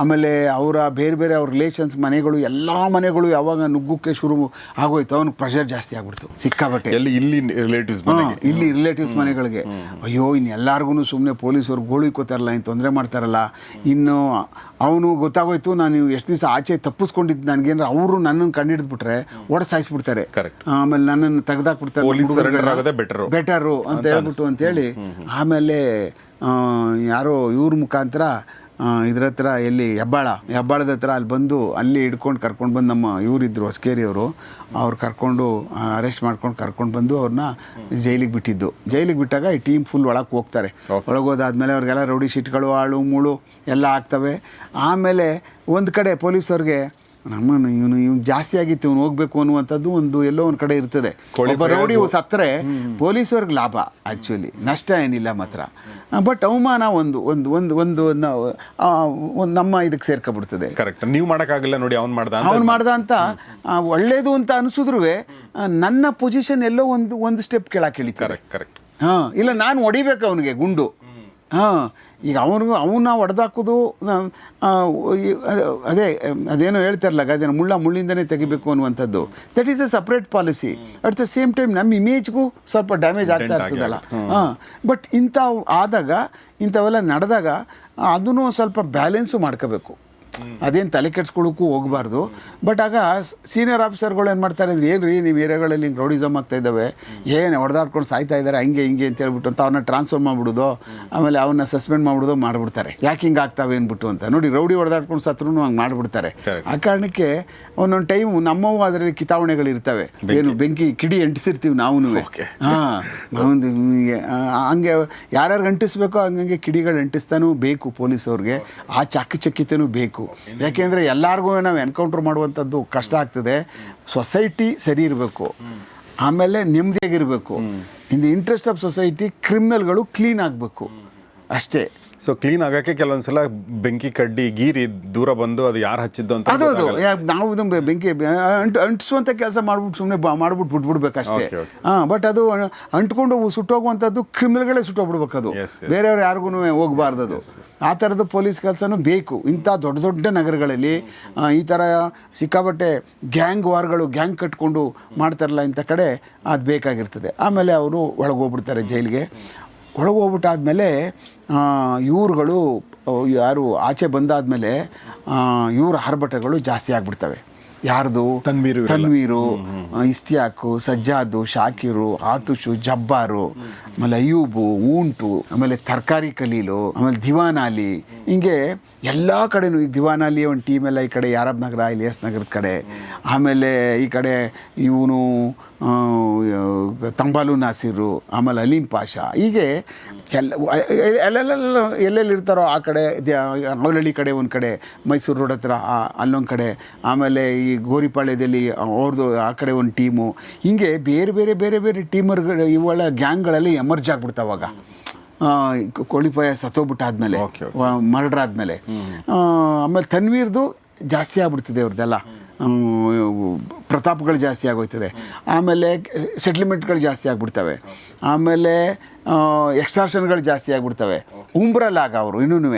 ಆಮೇಲೆ ಅವರ ಬೇರೆ ಬೇರೆ ಅವ್ರ ರಿಲೇಷನ್ಸ್ ಮನೆಗಳು, ಎಲ್ಲ ಮನೆಗಳು ಯಾವಾಗ ನುಗ್ಗೋಕ್ಕೆ ಶುರು ಆಗೋಯ್ತು, ಅವ್ನಿಗೆ ಪ್ರೆಷರ್ ಜಾಸ್ತಿ ಆಗ್ಬಿಡ್ತು ಸಿಕ್ಕಾಬಟ್ಟೆ. ಇಲ್ಲಿ ರಿಲೇಟಿವ್ಸ್ ಮನೆಗಳಿಗೆ. ಅಯ್ಯೋ, ಇನ್ನು ಎಲ್ಲರಿಗೂ ಸುಮ್ಮನೆ ಪೊಲೀಸವ್ರು ಗೋಳಿಕೋತಾರಲ್ಲ, ಇನ್ನು ತೊಂದರೆ ಮಾಡ್ತಾರಲ್ಲ. ಇನ್ನು ಅವನು ಗೊತ್ತಾಗೋಯ್ತು, ನಾನು ಎಷ್ಟು ದಿವಸ ಆಚೆ ತಪ್ಪಿಸ್ಕೊಂಡಿದ್ದು, ನನಗೇನಾರ ಅವರು ನನ್ನನ್ನು ಕಂಡಿಡಿದ್ಬಿಟ್ರೆ ಸಾಯಿಸ್ಬಿಡ್ತಾರೆ. ಆಮೇಲೆ ನನ್ನನ್ನು ತೆಗೆದಾಕ್ಬಿಡ್ತಾರೆ, ಬೆಟರು ಅಂತ ಹೇಳ್ಬಿಟ್ಟು ಅಂತೇಳಿ. ಆಮೇಲೆ ಯಾರೋ ಇವ್ರ ಮುಖಾಂತರ ಇದ್ರ ಹತ್ರ, ಎಲ್ಲಿ ಹೆಬ್ಬಾಳದ ಹತ್ರ ಅಲ್ಲಿ ಬಂದು, ಅಲ್ಲಿ ಹಿಡ್ಕೊಂಡು ಕರ್ಕೊಂಡು ಬಂದು, ನಮ್ಮ ಇವರಿದ್ದರು ಹೊಸಕೇರಿಯವರು, ಅವ್ರು ಕರ್ಕೊಂಡು ಅರೆಸ್ಟ್ ಮಾಡ್ಕೊಂಡು ಕರ್ಕೊಂಡು ಬಂದು ಅವ್ರನ್ನ ಜೈಲಿಗೆ ಬಿಟ್ಟಿದ್ದು. ಜೈಲಿಗೆ ಬಿಟ್ಟಾಗ ಈ ಟೀಮ್ ಫುಲ್ ಒಳಗೆ ಹೋಗ್ತಾರೆ. ಒಳಗೋದಾದ್ಮೇಲೆ ಅವ್ರಿಗೆಲ್ಲ ರೌಡಿ ಶೀಟ್ಗಳು, ಆಳು ಮೂಳು ಎಲ್ಲ ಆಗ್ತವೆ. ಆಮೇಲೆ ಒಂದು ಕಡೆ ಪೊಲೀಸವ್ರಿಗೆ ಇವನು ಜಾಸ್ತಿ ಆಗಿತ್ತು, ಇವನು ಹೋಗ್ಬೇಕು ಅನ್ನುವಂಥದ್ದು ಒಂದು ಎಲ್ಲೋ ಒಂದು ಕಡೆ ಇರ್ತದೆ. ಒಬ್ಬ ರೌಡಿ ಸತ್ತರೆ ಪೊಲೀಸವ್ರಿಗೆ ಲಾಭ, ಆ್ಯಕ್ಚುಲಿ ನಷ್ಟ ಏನಿಲ್ಲ ಮಾತ್ರ. ಬಟ್ ಅವಮಾನ ಒಂದು ಒಂದು ಒಂದು ಒಂದು ಒಂದು ನಮ್ಮ ಇದಕ್ಕೆ ಸೇರ್ಕೊಬಿಡ್ತದೆ. ಕರೆಕ್ಟ್. ನೀವು ಮಾಡೋಕ್ಕಾಗಲ್ಲ ನೋಡಿ, ಅವ್ನು ಮಾಡ್ದ ಅಂತ ಒಳ್ಳೇದು ಅಂತ ಅನಿಸಿದ್ರು ನನ್ನ ಪೊಸಿಷನ್ ಎಲ್ಲೋ ಒಂದು ಸ್ಟೆಪ್ ಕೆಳಕ್ಕೆ ಇಳಿತಾರೆ. ಕರೆಕ್ಟ್. ಇಲ್ಲ, ನಾನು ಹೊಡಿಬೇಕು ಅವನಿಗೆ ಗುಂಡು. ಈಗ ಅವನ್ನ ಹೊಡೆದಾಕೋದು, ಅದೇನೋ ಹೇಳ್ತಾರಲ್ಲ, ಅದೇನೋ ಮುಳ್ಳಿಂದನೇ ತೆಗಿಬೇಕು ಅನ್ನುವಂಥದ್ದು. That is A separate policy. At the same time ನಮ್ಮ ಇಮೇಜ್ಗೂ ಸ್ವಲ್ಪ ಡ್ಯಾಮೇಜ್ ಆಗ್ತಾ ಇರ್ತದಲ್ಲ. ಬಟ್ ಇಂಥವೆಲ್ಲ ನಡೆದಾಗ ಅದನ್ನು ಸ್ವಲ್ಪ ಬ್ಯಾಲೆನ್ಸು ಮಾಡ್ಕೋಬೇಕು. ಅದೇನು ತಲೆ ಕೆಡ್ಸ್ಕೊಳ್ಳೋಕ್ಕೂ ಹೋಗಬಾರ್ದು. ಬಟ್ ಆಗ ಸೀನಿಯರ್ ಆಫೀಸರ್ಗಳು ಏನು ಮಾಡ್ತಾರೆ ಅಂದರೆ, ಏನು ರೀ ನೀವು ಏರಿಯಾಗಳಲ್ಲಿ ಹಿಂಗೆ ರೌಡಿಸಮ್ ಆಗ್ತಾ ಇದ್ದಾವೆ, ಏನು ಹೊಡೆದಾಡ್ಕೊಂಡು ಸಾಯ್ತಾ ಇದ್ದಾರೆ, ಹಂಗೆ ಅಂತ ಹೇಳ್ಬಿಟ್ಟು ಅಂತ ಅವ್ರನ್ನ ಟ್ರಾನ್ಸ್ಫರ್ ಮಾಡಿಬಿಡೋದು, ಆಮೇಲೆ ಅವನ್ನ ಸಸ್ಪೆಂಡ್ ಮಾಡಿಬಿಡೋದು ಮಾಡಿಬಿಡ್ತಾರೆ. ಯಾಕೆ ಹಿಂಗೆ ಆಗ್ತಾವೆ ಅಂದ್ಬಿಟ್ಟು ಅಂತ. ನೋಡಿ, ರೌಡಿ ಹೊಡೆದಾಡ್ಕೊಂಡು ಸತ್ರೂ ಹಂಗೆ ಮಾಡಿಬಿಡ್ತಾರೆ. ಆ ಕಾರಣಕ್ಕೆ ಒಂದೊಂದು ಟೈಮು ನಮ್ಮವು ಅದರಲ್ಲಿ ಕಿತಾವಣೆಗಳಿರ್ತವೆ. ಏನು ಬೆಂಕಿ ಕಿಡಿ ಅಂಟಿಸಿರ್ತೀವಿ ನಾವು. ಒಂದು ಹಂಗೆ ಯಾರ್ಯಾರು ಅಂಟಿಸ್ಬೇಕೋ ಹಂಗೆ ಕಿಡಿಗಳು ಅಂಟಿಸ್ತಾನೂ ಬೇಕು ಪೊಲೀಸವ್ರಿಗೆ. ಆ ಚಾಕಚಕ್ಯತೆಯೂ ಬೇಕು. ಯಾಕೆಂದರೆ ಎಲ್ಲರಿಗೂ ನಾವು ಎನ್ಕೌಂಟ್ರ್ ಮಾಡುವಂಥದ್ದು ಕಷ್ಟ ಆಗ್ತದೆ. ಸೊಸೈಟಿ ಸರಿ ಇರಬೇಕು, ಆಮೇಲೆ ನೆಮ್ಮದಿಯಾಗಿರಬೇಕು. In the interest of society ಕ್ರಿಮಿನಲ್ಗಳು ಕ್ಲೀನ್ ಆಗಬೇಕು ಅಷ್ಟೇ. ಸೊ ಕ್ಲೀನ್ ಆಗೋಕ್ಕೆ ಕೆಲವೊಂದ್ಸಲ ಬೆಂಕಿ ಕಡ್ಡಿ ಗೀರಿ ದೂರ ಬಂದು ಅದು ಯಾರು ಹಚ್ಚಿದ್ದು ಅಂತ ನಾವು ಬೆಂಕಿ ಅಂಟಿಸುವಂಥ ಕೆಲಸ ಮಾಡ್ಬಿಟ್ಟು ಸುಮ್ಮನೆ ಮಾಡ್ಬಿಟ್ಟು ಬಿಟ್ಬಿಡ್ಬೇಕಷ್ಟೇ. ಬಟ್ ಅದು ಅಂಟ್ಕೊಂಡು ಸುಟ್ಟೋಗುವಂಥದ್ದು ಕ್ರಿಮಿನಲ್ಗಳೇ ಸುಟ್ಟೋಗ್ಬಿಡ್ಬೇಕು. ಅದು ಬೇರೆಯವ್ರು ಯಾರಿಗೂ ಹೋಗಬಾರ್ದು. ಅದು ಆ ಥರದ ಪೊಲೀಸ್ ಕೆಲಸನೂ ಬೇಕು. ಇಂಥ ದೊಡ್ಡ ದೊಡ್ಡ ನಗರಗಳಲ್ಲಿ ಈ ಥರ ಸಿಕ್ಕಾಬಟ್ಟೆ ಗ್ಯಾಂಗ್ ವಾರ್ಗಳು, ಗ್ಯಾಂಗ್ ಕಟ್ಕೊಂಡು ಮಾಡ್ತಾರಲ್ಲ, ಇಂಥ ಕಡೆ ಅದು ಬೇಕಾಗಿರ್ತದೆ. ಆಮೇಲೆ ಅವರು ಒಳಗೋಗ್ಬಿಡ್ತಾರೆ ಜೈಲಿಗೆ. ಒಳಗೋಗ್ಬಿಟ್ಟಾದ್ಮೇಲೆ ಇವ್ರುಗಳು ಯಾರು ಆಚೆ ಬಂದಾದಮೇಲೆ ಇವ್ರ ಆರ್ಭಟಗಳು ಜಾಸ್ತಿ ಆಗಿಬಿಡ್ತವೆ. ಯಾರ್ದು? ತನ್ವೀರು, ಇಸ್ತಿಯಾಕು, ಸಜ್ಜಾದು, ಶಾಕಿರು, ಆತುಷು, ಜಬ್ಬಾರು, ಆಮೇಲೆ ಅಯ್ಯೂಬು, ಊಂಟು, ಆಮೇಲೆ ತರಕಾರಿ ಕಲೀಲು, ಆಮೇಲೆ ದಿವಾನಾಲಿ, ಹಿಂಗೆ ಎಲ್ಲ ಕಡೆನೂ. ಈಗ ದಿವಾನಾಲಿ ಒಂದು ಟೀಮೆಲ್ಲ ಈ ಕಡೆ ಯಾರಬ್ ನಗರ, ಇಲಿಯಾಸ್ ನಗರದ ಕಡೆ, ಆಮೇಲೆ ಈ ಕಡೆ ಇವನು ತಂಬಾಲು ನಾಸಿರು, ಆಮೇಲೆ ಅಲೀಂ ಪಾಷಾ, ಹೀಗೆ ಎಲ್ಲೆಲ್ಲಿರ್ತಾರೋ ಆ ಕಡೆ, ಅವಲಹಳ್ಳಿ ಕಡೆ ಒಂದು ಕಡೆ, ಮೈಸೂರು ರೋಡ್ ಹತ್ರ ಅಲ್ಲೊಂದು ಕಡೆ, ಆಮೇಲೆ ಈ ಗೋರಿಪಾಳ್ಯದಲ್ಲಿ ಅವ್ರದ್ದು ಆ ಕಡೆ ಒಂದು ಟೀಮು, ಹೀಗೆ ಬೇರೆ ಬೇರೆ ಬೇರೆ ಬೇರೆ ಟೀಮರ್ಗಳು ಇವುಗಳ ಗ್ಯಾಂಗ್ಗಳಲ್ಲಿ ಎಮರ್ಜ್ ಆಗ್ಬಿಡ್ತಾವಾಗ. ಕೋಳಿಪಾಯ ಸತ್ತೋಗ್ಬಿಟ್ಟಾದ್ಮೇಲೆ, ಮರ್ಡರ್ ಆದಮೇಲೆ. ಆಮೇಲೆ ತನ್ವೀರ್ದು ಜಾಸ್ತಿ ಆಗ್ಬಿಡ್ತಿದೆ ಅವ್ರದ್ದೆಲ್ಲ, ಪ್ರತಾಪ್ಗಳು ಜಾಸ್ತಿ ಆಗೋಯ್ತದೆ. ಆಮೇಲೆ ಸೆಟ್ಲ್ಮೆಂಟ್ಗಳು ಜಾಸ್ತಿ ಆಗಿಬಿಡ್ತವೆ. ಆಮೇಲೆ ಎಕ್ಸ್ಟಾರ್ಷನ್ಗಳು ಜಾಸ್ತಿ ಆಗಿಬಿಡ್ತವೆ. ಉಂಬ್ರಲ್ಲಾಗ ಅವರು ಇನ್ನೂ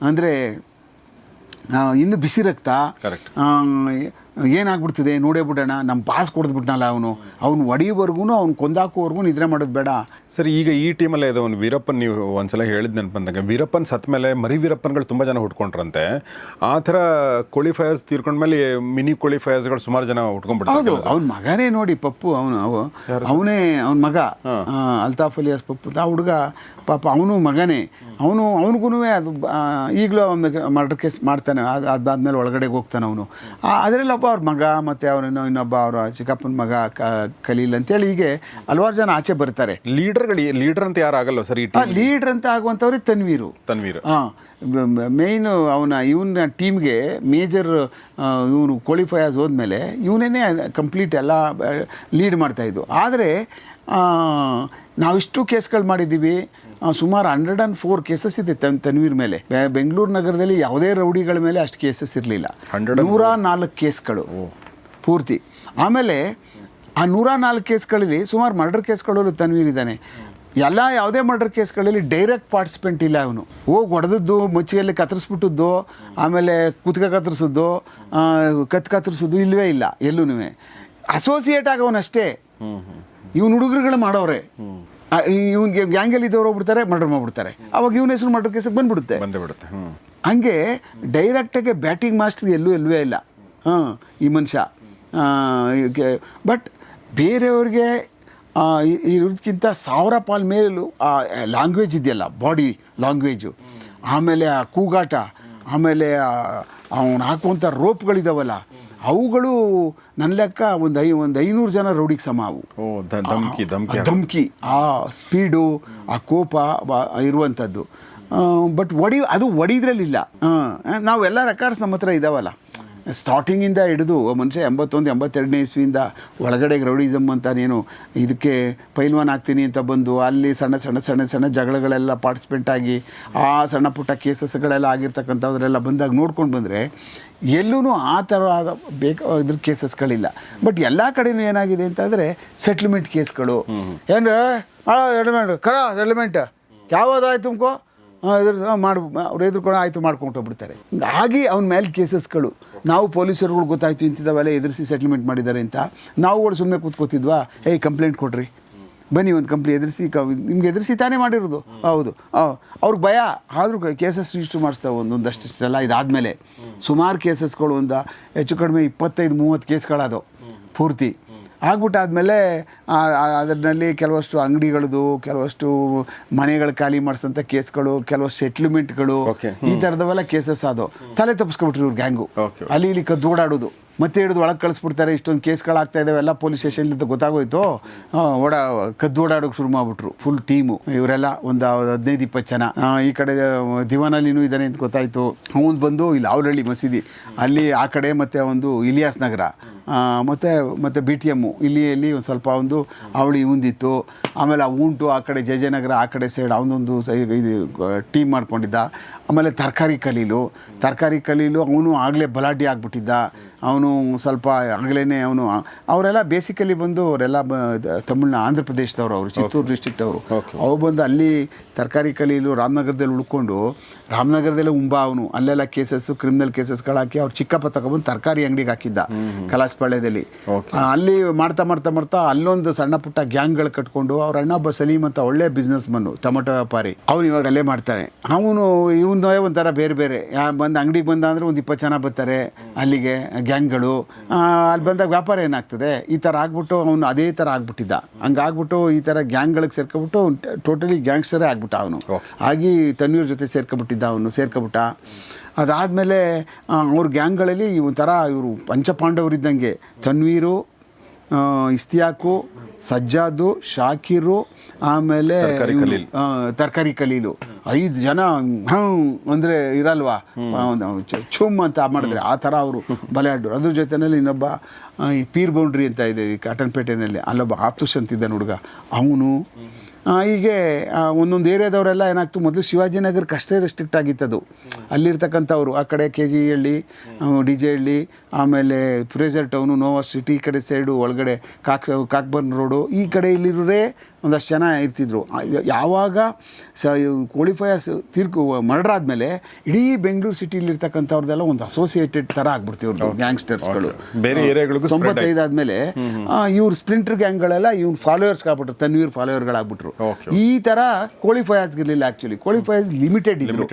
ಅಂದರೆ ಇನ್ನು ಬಿಸಿ ರಕ್ತ, ಏನಾಗ್ಬಿಡ್ತಿದೆ ನೋಡೇ ಬಿಡೋಣ, ನಮ್ಮ ಪಾಸ್ ಕೊಡ್ದ್ಬಿಟ್ನಲ್ಲ ಅವ್ನು ಹೊಡಿಯೋವರೆಗೂ ಅವ್ನು ಕೊಂದಾಕೋವರೆಗೂ ನಿದ್ರೆ ಮಾಡೋದು ಬೇಡ. ಸರ್, ಈಗ ಈ ಟೀಮಲ್ಲೇ ಇದೆ ಒಂದು ವೀರಪ್ಪನ್, ನೀವು ಒಂದ್ಸಲ ಹೇಳಿದ್ ನೆನಪು ಬಂದಾಗ ವೀರಪ್ಪನ್ ಸತ್ತ ಮೇಲೆ ಮರಿ ವೀರಪ್ಪನ್ಗಳು ತುಂಬ ಜನ ಹುಟ್ಕೊಂಡ್ರಂತೆ. ಆ ಥರ ಕೋಳಿ ಫಯರ್ಸ್ ತೀರ್ಕೊಂಡ್ಮೇಲೆ ಮಿನಿ ಕೋಳಿ ಫಯರ್ಸ್ಗಳು ಸುಮಾರು ಜನ ಹುಟ್ಕೊಂಡ್ಬಿಡ್ತಾರೆ. ಹೌದು, ಅವ್ನ ಮಗನೇ ನೋಡಿ ಪಪ್ಪು, ಅವನೇ ಅವನ ಮಗ ಅಲ್ತಾಫ್ ಅಲಿಯಾಸ್ ಪಪ್ಪು. ಆ ಹುಡುಗ ಪಾಪ ಅವನು ಮಗನೇ, ಅವನಿಗೂ ಅದು ಈಗಲೂ ಮರ್ಡರ್ ಕೇಸ್ ಮಾಡ್ತಾನೆ. ಅದಾದ್ಮೇಲೆ ಒಳಗಡೆಗೆ ಹೋಗ್ತಾನೆ ಅವನು. ಅದರಲ್ಲಿ ಒಬ್ಬ ಅವ್ರ ಮಗ ಮತ್ತು ಅವನೇನೋ ಇನ್ನೊಬ್ಬ ಅವರ ಚಿಕ್ಕಪ್ಪನ ಮಗ ಖಲೀಲ್ ಅಂತೇಳಿ ಹೀಗೆ ಹಲವಾರು ಜನ ಆಚೆ ಬರ್ತಾರೆ. ಲೀಡರ್ ಅಂತ ಯಾರು ಆಗಲ್ಲ ಸರ್? ಲೀಡರ್ ಅಂತ ಆಗುವಂಥವ್ರಿಗೆ ತನ್ವೀರ್. ಹಾಂ, ಮೇಯ್ನು ಇವನ ಟೀಮ್ಗೆ ಮೇಜರ್ ಇವನು ಕೋಳಿ ಫಯಾಜ್ ಹೋದ್ಮೇಲೆ ಇವನೇ ಕಂಪ್ಲೀಟ್ ಎಲ್ಲ ಲೀಡ್ ಮಾಡ್ತಾಯಿದ್ದು. ಆದರೆ ನಾವಿಷ್ಟು ಕೇಸ್ಗಳು ಮಾಡಿದ್ದೀವಿ, ಸುಮಾರು 104 ಕೇಸಸ್ ಇದೆ ತನ್ವೀರ್ ಮೇಲೆ. ಬೆಂಗಳೂರು ನಗರದಲ್ಲಿ ಯಾವುದೇ ರೌಡಿಗಳ ಮೇಲೆ ಅಷ್ಟು ಕೇಸಸ್ ಇರಲಿಲ್ಲ. 104 ಕೇಸ್ಗಳು ಪೂರ್ತಿ. ಆಮೇಲೆ ಆ 104 ಕೇಸ್ಗಳಲ್ಲಿ ಸುಮಾರು ಮರ್ಡರ್ ಕೇಸ್ಗಳಲ್ಲೂ ತನ್ವೀರ್ ಇದ್ದಾನೆ. ಯಾವುದೇ ಮರ್ಡರ್ ಕೇಸ್ಗಳಲ್ಲಿ ಡೈರೆಕ್ಟ್ ಪಾರ್ಟಿಸಿಪೆಂಟ್ ಇಲ್ಲ. ಅವನು ಹೋಗಿ ಹೊಡೆದದ್ದು, ಮುಚ್ಚಿಗೆಯಲ್ಲಿ ಕತ್ತರಿಸ್ಬಿಟ್ಟದ್ದು, ಆಮೇಲೆ ಕುತ್ತಿಗೆ ಕತ್ತರಿಸೋದು, ಕತ್ತರಿಸೋದು ಇಲ್ಲವೇ ಇಲ್ಲ ಎಲ್ಲೂ. ಅಸೋಸಿಯೇಟ್ ಆಗೋನಷ್ಟೇ. ಇವನು ಹುಡುಗರುಗಳು ಮಾಡೋರೆ, ಇವನಿಗೆ ಗ್ಯಾಂಗಲ್ಲಿ ಇದ್ದವ್ರು ಹೋಗ್ಬಿಡ್ತಾರೆ, ಮರ್ಡರ್ ಮಾಡಿಬಿಡ್ತಾರೆ. ಅವಾಗ ಇವನ ಹೆಸರು ಮರ್ಡರ್ ಕೇಸಿಗೆ ಬಂದ್ಬಿಡುತ್ತೆ. ಹಂಗೆ ಡೈರೆಕ್ಟಾಗಿ ಬ್ಯಾಟಿಂಗ್ ಮಾಸ್ಟರ್ ಎಲ್ಲವೇ ಇಲ್ಲ ಈ ಮನುಷ್ಯ. ಬಟ್ ಬೇರೆಯವ್ರಿಗೆ ಇರೋದಕ್ಕಿಂತ 1000 ಪಾಲು ಮೇಲೂ ಆ ಲ್ಯಾಂಗ್ವೇಜ್ ಇದೆಯಲ್ಲ, ಬಾಡಿ ಲ್ಯಾಂಗ್ವೇಜು, ಆಮೇಲೆ ಆ ಕೂಗಾಟ, ಆಮೇಲೆ ಅವನು ಹಾಕುವಂಥ ರೋಪ್ಗಳಿದಾವಲ್ಲ, ಅವುಗಳು ನನ್ನ ಲೆಕ್ಕ ಒಂದು 500 ಜನ ರೌಡಿಗೆ ಸಮ. ಅವು ಧಮ್ಕಿ, ಆ ಸ್ಪೀಡು, ಆ ಕೋಪ ಇರುವಂಥದ್ದು. ಬಟ್ ಅದು ಹೊಡಿದ್ರಲ್ಲಿಲ್ಲ. ನಾವೆಲ್ಲ ರೆಕಾರ್ಡ್ಸ್ ನಮ್ಮ ಹತ್ರ ಇದ್ದಾವಲ್ಲ, ಸ್ಟಾರ್ಟಿಂಗಿಂದ ಹಿಡಿದು ಮನುಷ್ಯ 81-82ನೇ ಇಸ್ವಿಯಿಂದ ಒಳಗಡೆಗೆ ರೌಡಿಸಮ್ ಅಂತ ನೀನು ಇದಕ್ಕೆ ಪೈಲ್ವಾನ್ ಆಗ್ತೀನಿ ಅಂತ ಬಂದು ಅಲ್ಲಿ ಸಣ್ಣ ಜಗಳಗಳೆಲ್ಲ ಪಾರ್ಟಿಸಿಪೇಟ್ ಆಗಿ ಆ ಸಣ್ಣ ಪುಟ್ಟ ಕೇಸಸ್ಗಳೆಲ್ಲ ಆಗಿರ್ತಕ್ಕಂಥವ್ರೆಲ್ಲ ಬಂದಾಗ ನೋಡ್ಕೊಂಡು ಬಂದರೆ ಎಲ್ಲೂ ಆ ಥರ ಇದ್ರ ಕೇಸಸ್ಗಳಿಲ್ಲ. ಬಟ್ ಎಲ್ಲ ಕಡೆಯೂ ಏನಾಗಿದೆ ಅಂತಂದರೆ ಸೆಟ್ಲ್ಮೆಂಟ್ ಕೇಸ್ಗಳು. ಏನು ಸೆಟ್ಲ್ಮೆಂಟ್ ಯಾವ್ದಾಯ್ತು ತುಮಕೋ ಅವ್ರು ಎದುರ್ಕೊಂಡು ಆಯಿತು ಮಾಡ್ಕೊಂಡು ಹೋಗ್ಬಿಡ್ತಾರೆ. ಹಾಗೆ ಅವ್ನ ಮೇಲೆ ಕೇಸಸ್ಗಳು. ನಾವು ಪೊಲೀಸರುಗಳು ಗೊತ್ತಾಯ್ತು ಇಂಥವೆಲ್ಲ ಎದುರಿಸಿ ಸೆಟ್ಲ್ಮೆಂಟ್ ಮಾಡಿದ್ದಾರೆ ಅಂತ, ನಾವುಗಳು ಸುಮ್ಮನೆ ಕೂತ್ಕೋತಿದ್ವಾ? ಕಂಪ್ಲೇಂಟ್ ಕೊಡ್ರಿ, ಬನ್ನಿ ಒಂದು ಕಂಪ್ನಿ ಎದುರಿಸಿ, ನಿಮ್ಗೆ ಎದುರಿಸಿ ತಾನೇ ಮಾಡಿರೋದು. ಹೌದು, ಅವ್ರಿಗೆ ಭಯ ಆದರೂ ಕೇಸಸ್ ರಿಜಿಸ್ಟರ್ ಮಾಡಿಸ್ತಾವೆ ಒಂದೊಂದಷ್ಟೆಲ್ಲ. ಇದಾದಮೇಲೆ ಸುಮಾರು ಕೇಸಸ್ಗಳು, ಹೆಚ್ಚು ಕಡಿಮೆ 25-30 ಕೇಸ್ಗಳಾದವು ಪೂರ್ತಿ ಆಗ್ಬಿಟ್ಟಾದ್ಮೇಲೆ ಅದರಲ್ಲಿ ಕೆಲವಷ್ಟು ಅಂಗಡಿಗಳದು, ಕೆಲವಷ್ಟು ಮನೆಗಳು ಖಾಲಿ ಮಾಡಿಸೋಂಥ ಕೇಸ್ಗಳು, ಕೆಲವಷ್ಟು ಸೆಟ್ಲ್ಮೆಂಟ್ಗಳು, ಈ ಥರದವೆಲ್ಲ ಕೇಸಸ್ ಆದವು. ತಲೆ ತಪ್ಪಿಸ್ಕೊಬಿಟ್ರಿ ಇವ್ರು ಗ್ಯಾಂಗು. ಅಲ್ಲಿ ಇಲ್ಲಿ ಕದ್ದೋಡಾಡೋದು, ಮತ್ತೆ ಹಿಡಿದು ಒಳಗೆ ಕಳಿಸ್ಬಿಡ್ತಾರೆ. ಇಷ್ಟೊಂದು ಕೇಸ್ಗಳಾಗ್ತಾ ಇದ್ದಾವೆ, ಎಲ್ಲ ಪೊಲೀಸ್ ಸ್ಟೇಷನ್ಲಿಂದ ಗೊತ್ತಾಗೋಯ್ತು, ಕದ್ದೋಡಾಡೋಕೆ ಶುರು ಮಾಡಿಬಿಟ್ರು ಫುಲ್ ಟೀಮು. ಇವರೆಲ್ಲ ಒಂದು 15-20 ಜನ. ಈ ಕಡೆ ದಿವಾನಲ್ಲಿನೂ ಇದ್ದಾನೆ ಅಂತ ಗೊತ್ತಾಯಿತು. ಅವನು ಬಂದು ಇಲ್ಲಿ ಅವಲಹಳ್ಳಿ ಮಸೀದಿ ಅಲ್ಲಿ ಆ ಕಡೆ, ಮತ್ತು ಒಂದು ಇಲಿಯಾಸ್ ನಗರ, ಮತ್ತು BTM ಇಲ್ಲಿ ಒಂದು ಸ್ವಲ್ಪ ಒಂದು ಅವಳಿ ಮುಂದಿತ್ತು. ಆಮೇಲೆ ಆ ಉಂಟು ಆ ಕಡೆ ಜಯನಗರ ಆ ಕಡೆ ಸೈಡ್ ಅವನೊಂದು ಇದು ಟೀಮ್ ಮಾಡ್ಕೊಂಡಿದ್ದ. ಆಮೇಲೆ ತರಕಾರಿ ಕಲೀಲು ಅವನು ಆಗಲೇ ಬಲಾಢ್ಯ ಆಗಿಬಿಟ್ಟಿದ್ದ. ಅವನು ಸ್ವಲ್ಪ ಆಗಲೇ ಅವರೆಲ್ಲ ಬೇಸಿಕಲಿ ಬಂದು ಅವರೆಲ್ಲ ಆಂಧ್ರ ಪ್ರದೇಶದವರು, ಅವರು ಚಿತ್ತೂರು ಡಿಸ್ಟ್ರಿಕ್ಟ್ ಅವ್ರು ಬಂದು ಅಲ್ಲಿ ತರಕಾರಿ ಕಲೀಲು ರಾಮನಗರದಲ್ಲಿ ಉಳ್ಕೊಂಡು, ರಾಮನಗರದಲ್ಲೇ ಅವನು ಅಲ್ಲೆಲ್ಲ ಕೇಸಸ್ಸು, ಕ್ರಿಮಿನಲ್ ಕೇಸಸ್ಗಳಾಕಿ ಅವ್ರು ಚಿಕ್ಕಪ್ಪ ತಗೊಬಂದು ತರಕಾರಿ ಅಂಗಡಿಗೆ ಹಾಕಿದ್ದ ಕಲಾಸಪಾಳ್ಯದಲ್ಲಿ. ಅಲ್ಲಿ ಮಾಡ್ತಾ ಅಲ್ಲೊಂದು ಸಣ್ಣ ಪುಟ್ಟ ಗ್ಯಾಂಗ್ಗಳು ಕಟ್ಕೊಂಡು, ಅವ್ರ ಅಣ್ಣ ಒಬ್ಬ ಸಲೀಮ್ ಅಂತ ಒಳ್ಳೆ ಬಿಸ್ನೆಸ್ ಮನ್ನು, ಟೊಮೊಟೊ ವ್ಯಾಪಾರಿ, ಅವ್ನು ಇವಾಗ ಅಲ್ಲೇ ಮಾಡ್ತಾನೆ. ಇವನೇ ಒಂಥರ ಬೇರೆ ಬಂದು ಅಂಗಡಿಗೆ ಬಂದ ಅಂದರೆ ಒಂದು 20 ಜನ ಬರ್ತಾರೆ ಅಲ್ಲಿಗೆ ಗ್ಯಾಂಗ್ಗಳು. ಅಲ್ಲಿ ಬಂದಾಗ ವ್ಯಾಪಾರ ಏನಾಗ್ತದೆ, ಈ ಥರ ಆಗ್ಬಿಟ್ಟು ಅವನು ಅದೇ ಥರ ಆಗ್ಬಿಟ್ಟಿದ್ದ. ಹಂಗಾಗ್ಬಿಟ್ಟು ಈ ಥರ ಗ್ಯಾಂಗ್ಗಳಿಗೆ ಸೇರ್ಕೊಬಿಟ್ಟು ಟೋಟಲಿ ಗ್ಯಾಂಗ್ಸ್ಟರೇ ಆಗ್ಬಿಟ್ಟ ಅವನು. ಆಗಿ ತನ್ವೀರ್ ಜೊತೆ ಸೇರ್ಕೊಬಿಟ್ಟ. ಅದಾದಮೇಲೆ ಅವ್ರ ಗ್ಯಾಂಗ್ಗಳಲ್ಲಿ ಒಂಥರ ಇವರು ಪಂಚಪಾಂಡವರಿದ್ದಂಗೆ, ತನ್ವೀರು, ಇಸ್ತಿಯಾಕು, ಸಜ್ಜಾದು, ಶಾಕಿರು, ಆಮೇಲೆ ತರಕಾರಿ ಕಲೀಲು, 5 ಜನ ಅಂದರೆ ಇರಲ್ವಾ, ಚುಮ್ ಅಂತ ಮಾಡಿದ್ರೆ ಆ ಥರ ಅವರು ಬಲೆ ಆಡೋರು. ಅದ್ರ ಜೊತೆಯಲ್ಲಿ ಇನ್ನೊಬ್ಬ ಈ ಪೀರ್ ಬೌಂಡ್ರಿ ಅಂತ ಇದೆ ಕಾಟನ್ಪೇಟೆನಲ್ಲಿ, ಅಲ್ಲೊಬ್ಬ ಆಪ್ತುಷ್ ಅಂತಿದ್ದಾನೆ ಹುಡುಗ, ಅವನು. ಹೀಗೆ ಒಂದೊಂದು ಏರಿಯಾದವರೆಲ್ಲ ಏನಾಗ್ತು, ಮೊದಲು ಶಿವಾಜಿನಗರಕ್ಕೆ ಅಷ್ಟೇ ರೆಸ್ಟ್ರಿಕ್ಟ್ ಆಗಿತ್ತದು. ಅಲ್ಲಿರ್ತಕ್ಕಂಥವ್ರು ಆ ಕಡೆ KG ಹಳ್ಳಿ, DJ ಹಳ್ಳಿ, ಆಮೇಲೆ ಫ್ರೇಜರ್ ಟೌನು, ನೋವಾ ಸಿಟಿ ಈ ಕಡೆ ಸೈಡು ಒಳಗಡೆ ಕಾಕ್ಬರ್ನ್ ರೋಡು ಈ ಕಡೆ ಇಲ್ಲಿರೋರೇ ಒಂದಷ್ಟು ಜನ ಇರ್ತಿದ್ರು. ಯಾವಾಗ ಕ್ವಾಲಿಫೈಯರ್ಸ್ ಮರ್ಡರ್ ಆದಮೇಲೆ ಇಡೀ ಬೆಂಗಳೂರು ಸಿಟಿಲಿರ್ತಕ್ಕಂಥವ್ರದ್ದೆಲ್ಲ ಒಂದು ಅಸೋಸಿಯೇಟೆಡ್ ಥರ ಆಗ್ಬಿಡ್ತಿವ್ರು ಗ್ಯಾಂಗ್ಸ್ಟರ್ಸ್ಗಳು. ಬೇರೆ ಏರಿಯಾಗಳಿಗೂ 95 ಆದಮೇಲೆ ಇವ್ರು ಸ್ಪ್ಲಿಂಟರ್ ಗ್ಯಾಂಗ್ಗಳೆಲ್ಲ ಇವ್ರು ಫಾಲೋವರ್ಸ್ ಆಗ್ಬಿಟ್ರು, ತನ್ವೀರ್ ಫಾಲೋವರ್ಗಳಾಗ್ಬಿಟ್ರು. ಈ ಥರ ಕ್ವಾಲಿಫೈಯರ್ಸ್ ಇರಲಿಲ್ಲ. ಆ್ಯಕ್ಚುಲಿ ಕ್ವಾಲಿಫೈಯರ್ಸ್ ಲಿಮಿಟೆಡ್ ಇದ್ರು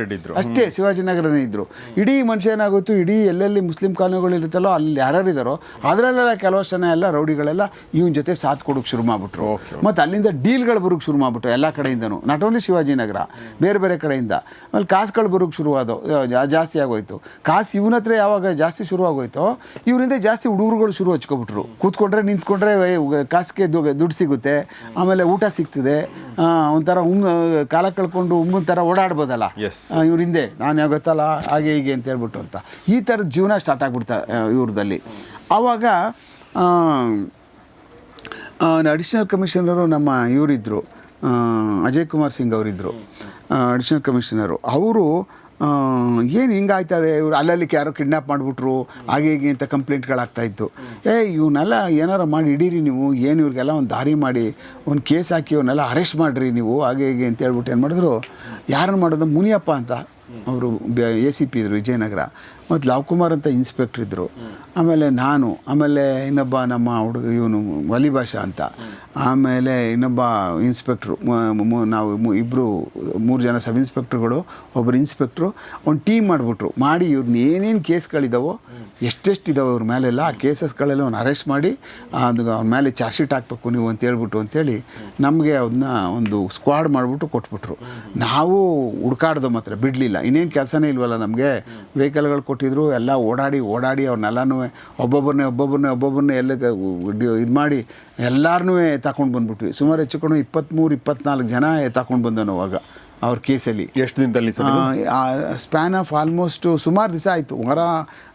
ಅಷ್ಟೇ. ಶಿವಾಜಿನಗರನೇ ಇದ್ರು. ಇಡೀ ಮನುಷ್ಯ ಏನಾಗೋಯ್ತು, ಇಡೀ ಎಲ್ಲೆಲ್ಲಿ ಮುಸ್ಲಿಂ ಕಾಲೋನಿಗಳು ಇರುತ್ತಲ್ಲೋ ಅಲ್ಲಿ ಯಾರ್ಯಾರು ಇದ್ದಾರೋ ಅದರಲ್ಲೆಲ್ಲ ಕೆಲವಷ್ಟು ಜನ ಎಲ್ಲ ರೌಡಿಗಳೆಲ್ಲ ಇವನ ಜೊತೆ ಸಾಥ್ ಕೊಡೋಕೆ ಶುರು ಮಾಡಿಬಿಟ್ರು. ಮತ್ತು ಅಲ್ಲಿಂದ ಡೀಲ್ಗಳು ಬರೋಕ್ಕೆ ಶುರು ಮಾಡಿಬಿಟ್ಟು ಎಲ್ಲ ಕಡೆಯಿಂದನೂ, ನಾಟ್ ಓನ್ಲಿ ಶಿವಾಜಿನಗರ, ಬೇರೆ ಬೇರೆ ಕಡೆಯಿಂದ. ಆಮೇಲೆ ಕಾಸುಗಳು ಬರೋಕ್ಕೆ ಶುರುವಾದವು, ಜಾಸ್ತಿ ಆಗೋಯ್ತು. ಕಾಸು ಇವನ ಹತ್ರ ಯಾವಾಗ ಜಾಸ್ತಿ ಶುರುವಾಗೋಯ್ತು, ಇವರಿಂದ ಜಾಸ್ತಿ ಹುಡುಗರುಗಳು ಶುರು ಹಚ್ಕೊಬಿಟ್ರು. ಕೂತ್ಕೊಂಡ್ರೆ ನಿಂತ್ಕೊಂಡ್ರೆ ಕಾಸಿಗೆ ದುಡ್ಡು ಸಿಗುತ್ತೆ, ಆಮೇಲೆ ಊಟ ಸಿಗ್ತದೆ, ಒಂಥರ ಕಾಲ ಕಳ್ಕೊಂಡು ಉಮ್ಮನ ಥರ ಓಡಾಡ್ಬೋದಲ್ಲ ಇವ್ರ ಹಿಂದೆ, ನಾನು ಗೊತ್ತಲ್ಲ ಹಾಗೆ ಹೀಗೆ ಅಂತ ಹೇಳ್ಬಿಟ್ಟು ಅಂತ. ಈ ಥರದ ಜೀವನ ಸ್ಟಾರ್ಟ್ ಆಗ್ಬಿಡ್ತಾ ಇವ್ರದಲ್ಲಿ. ಆವಾಗ ಅಡಿಷನಲ್ ಕಮಿಷನರು ನಮ್ಮ ಇವರಿದ್ದರು, ಅಜಯ್ ಕುಮಾರ್ ಸಿಂಗ್ ಅವರಿದ್ದರು ಅಡಿಷನಲ್ ಕಮಿಷನರು. ಅವರು ಏನು ಹಿಂಗಾಯ್ತದೆ, ಇವರು ಅಲ್ಲಲ್ಲಿ ಯಾರೋ ಕಿಡ್ನ್ಯಾಪ್ ಮಾಡಿಬಿಟ್ರು ಹಾಗೆ ಹೀಗೆ ಅಂತ ಕಂಪ್ಲೇಂಟ್ಗಳಾಗ್ತಾಯಿತ್ತು. ಇವನ್ನೆಲ್ಲ ಏನಾರು ಮಾಡಿ ಹಿಡೀರಿ ನೀವು, ಏನು ಇವ್ರಿಗೆಲ್ಲ ಒಂದು ದಾರಿ ಮಾಡಿ ಒಂದು ಕೇಸ್ ಹಾಕಿ ಇವನ್ನೆಲ್ಲ ಅರೆಸ್ಟ್ ಮಾಡಿರಿ ನೀವು ಹಾಗೆ ಹೀಗೆ ಅಂತ ಹೇಳ್ಬಿಟ್ಟು ಏನು ಮಾಡಿದ್ರು, ಯಾರನ್ನು ಮಾಡೋದು, ಮುನಿಯಪ್ಪ ಅಂತ ಅವರು ACP ಇದ್ದರು ವಿಜಯನಗರ, ಮತ್ತು ಲಾವ್ಕುಮಾರ್ ಅಂತ ಇನ್ಸ್ಪೆಕ್ಟ್ರ್ ಇದ್ದರು, ಆಮೇಲೆ ನಾನು, ಆಮೇಲೆ ಇನ್ನೊಬ್ಬ ನಮ್ಮ ಹುಡುಗ ಇವನು ವಲಿಭಾಷಾ ಅಂತ, ಆಮೇಲೆ ಇನ್ನೊಬ್ಬ ಇನ್ಸ್ಪೆಕ್ಟ್ರು, ನಾವು ಮೂರು ಜನ ಸಬ್ ಇನ್ಸ್ಪೆಕ್ಟ್ರುಗಳು, ಒಬ್ಬರು ಇನ್ಸ್ಪೆಕ್ಟ್ರು, ಒಂದು ಟೀಮ್ ಮಾಡಿಬಿಟ್ರು. ಮಾಡಿ ಇವ್ರನ್ನ ಏನೇನು ಕೇಸ್ಗಳಿದ್ದಾವೋ ಎಷ್ಟೆಷ್ಟಿದ್ದಾವೆ ಅವ್ರ ಮೇಲೆಲ್ಲ ಆ ಕೇಸಸ್ಗಳೆಲ್ಲ ಅವ್ನು ಅರೆಸ್ಟ್ ಮಾಡಿ ಅದು ಅವ್ನ ಮೇಲೆ ಚಾರ್ಜ್ ಶೀಟ್ ಹಾಕಬೇಕು ನೀವು ಅಂತ ಹೇಳ್ಬಿಟ್ಟು ಅಂತೇಳಿ ನಮಗೆ ಅದನ್ನ ಒಂದು ಸ್ಕ್ವಾಡ್ ಮಾಡಿಬಿಟ್ಟು ಕೊಟ್ಬಿಟ್ರು. ನಾವು ಹುಡ್ಕಾಡ್ದು ಮಾತ್ರ ಬಿಡಲಿಲ್ಲ, ಇನ್ನೇನು ಕೆಲಸನೇ ಇಲ್ವಲ್ಲ ನಮಗೆ. ವೆಹಿಕಲ್ಗಳು ಕೊಟ್ಟಿದ್ರು, ಎಲ್ಲ ಓಡಾಡಿ ಅವ್ರನ್ನೆಲ್ಲನೂ ಒಬ್ಬೊಬ್ಬರನ್ನೇ ಎಲ್ಲ ಇದು ಮಾಡಿ ಎಲ್ಲರನ್ನೂ ತಗೊಂಡು ಬಂದ್ಬಿಟ್ವಿ. ಸುಮಾರು ಹೆಚ್ಚುಕೊಂಡು 23-24 ಜನ ತಗೊಂಡು ಬಂದನು ಅವಾಗ ಅವ್ರ ಕೇಸಲ್ಲಿ. ಎಷ್ಟು ದಿನದಲ್ಲಿ ಸ್ಪ್ಯಾನ್ ಆಫ್ ಆಲ್ಮೋಸ್ಟ್ ಸುಮಾರು ದಿವಸ ಆಯಿತು,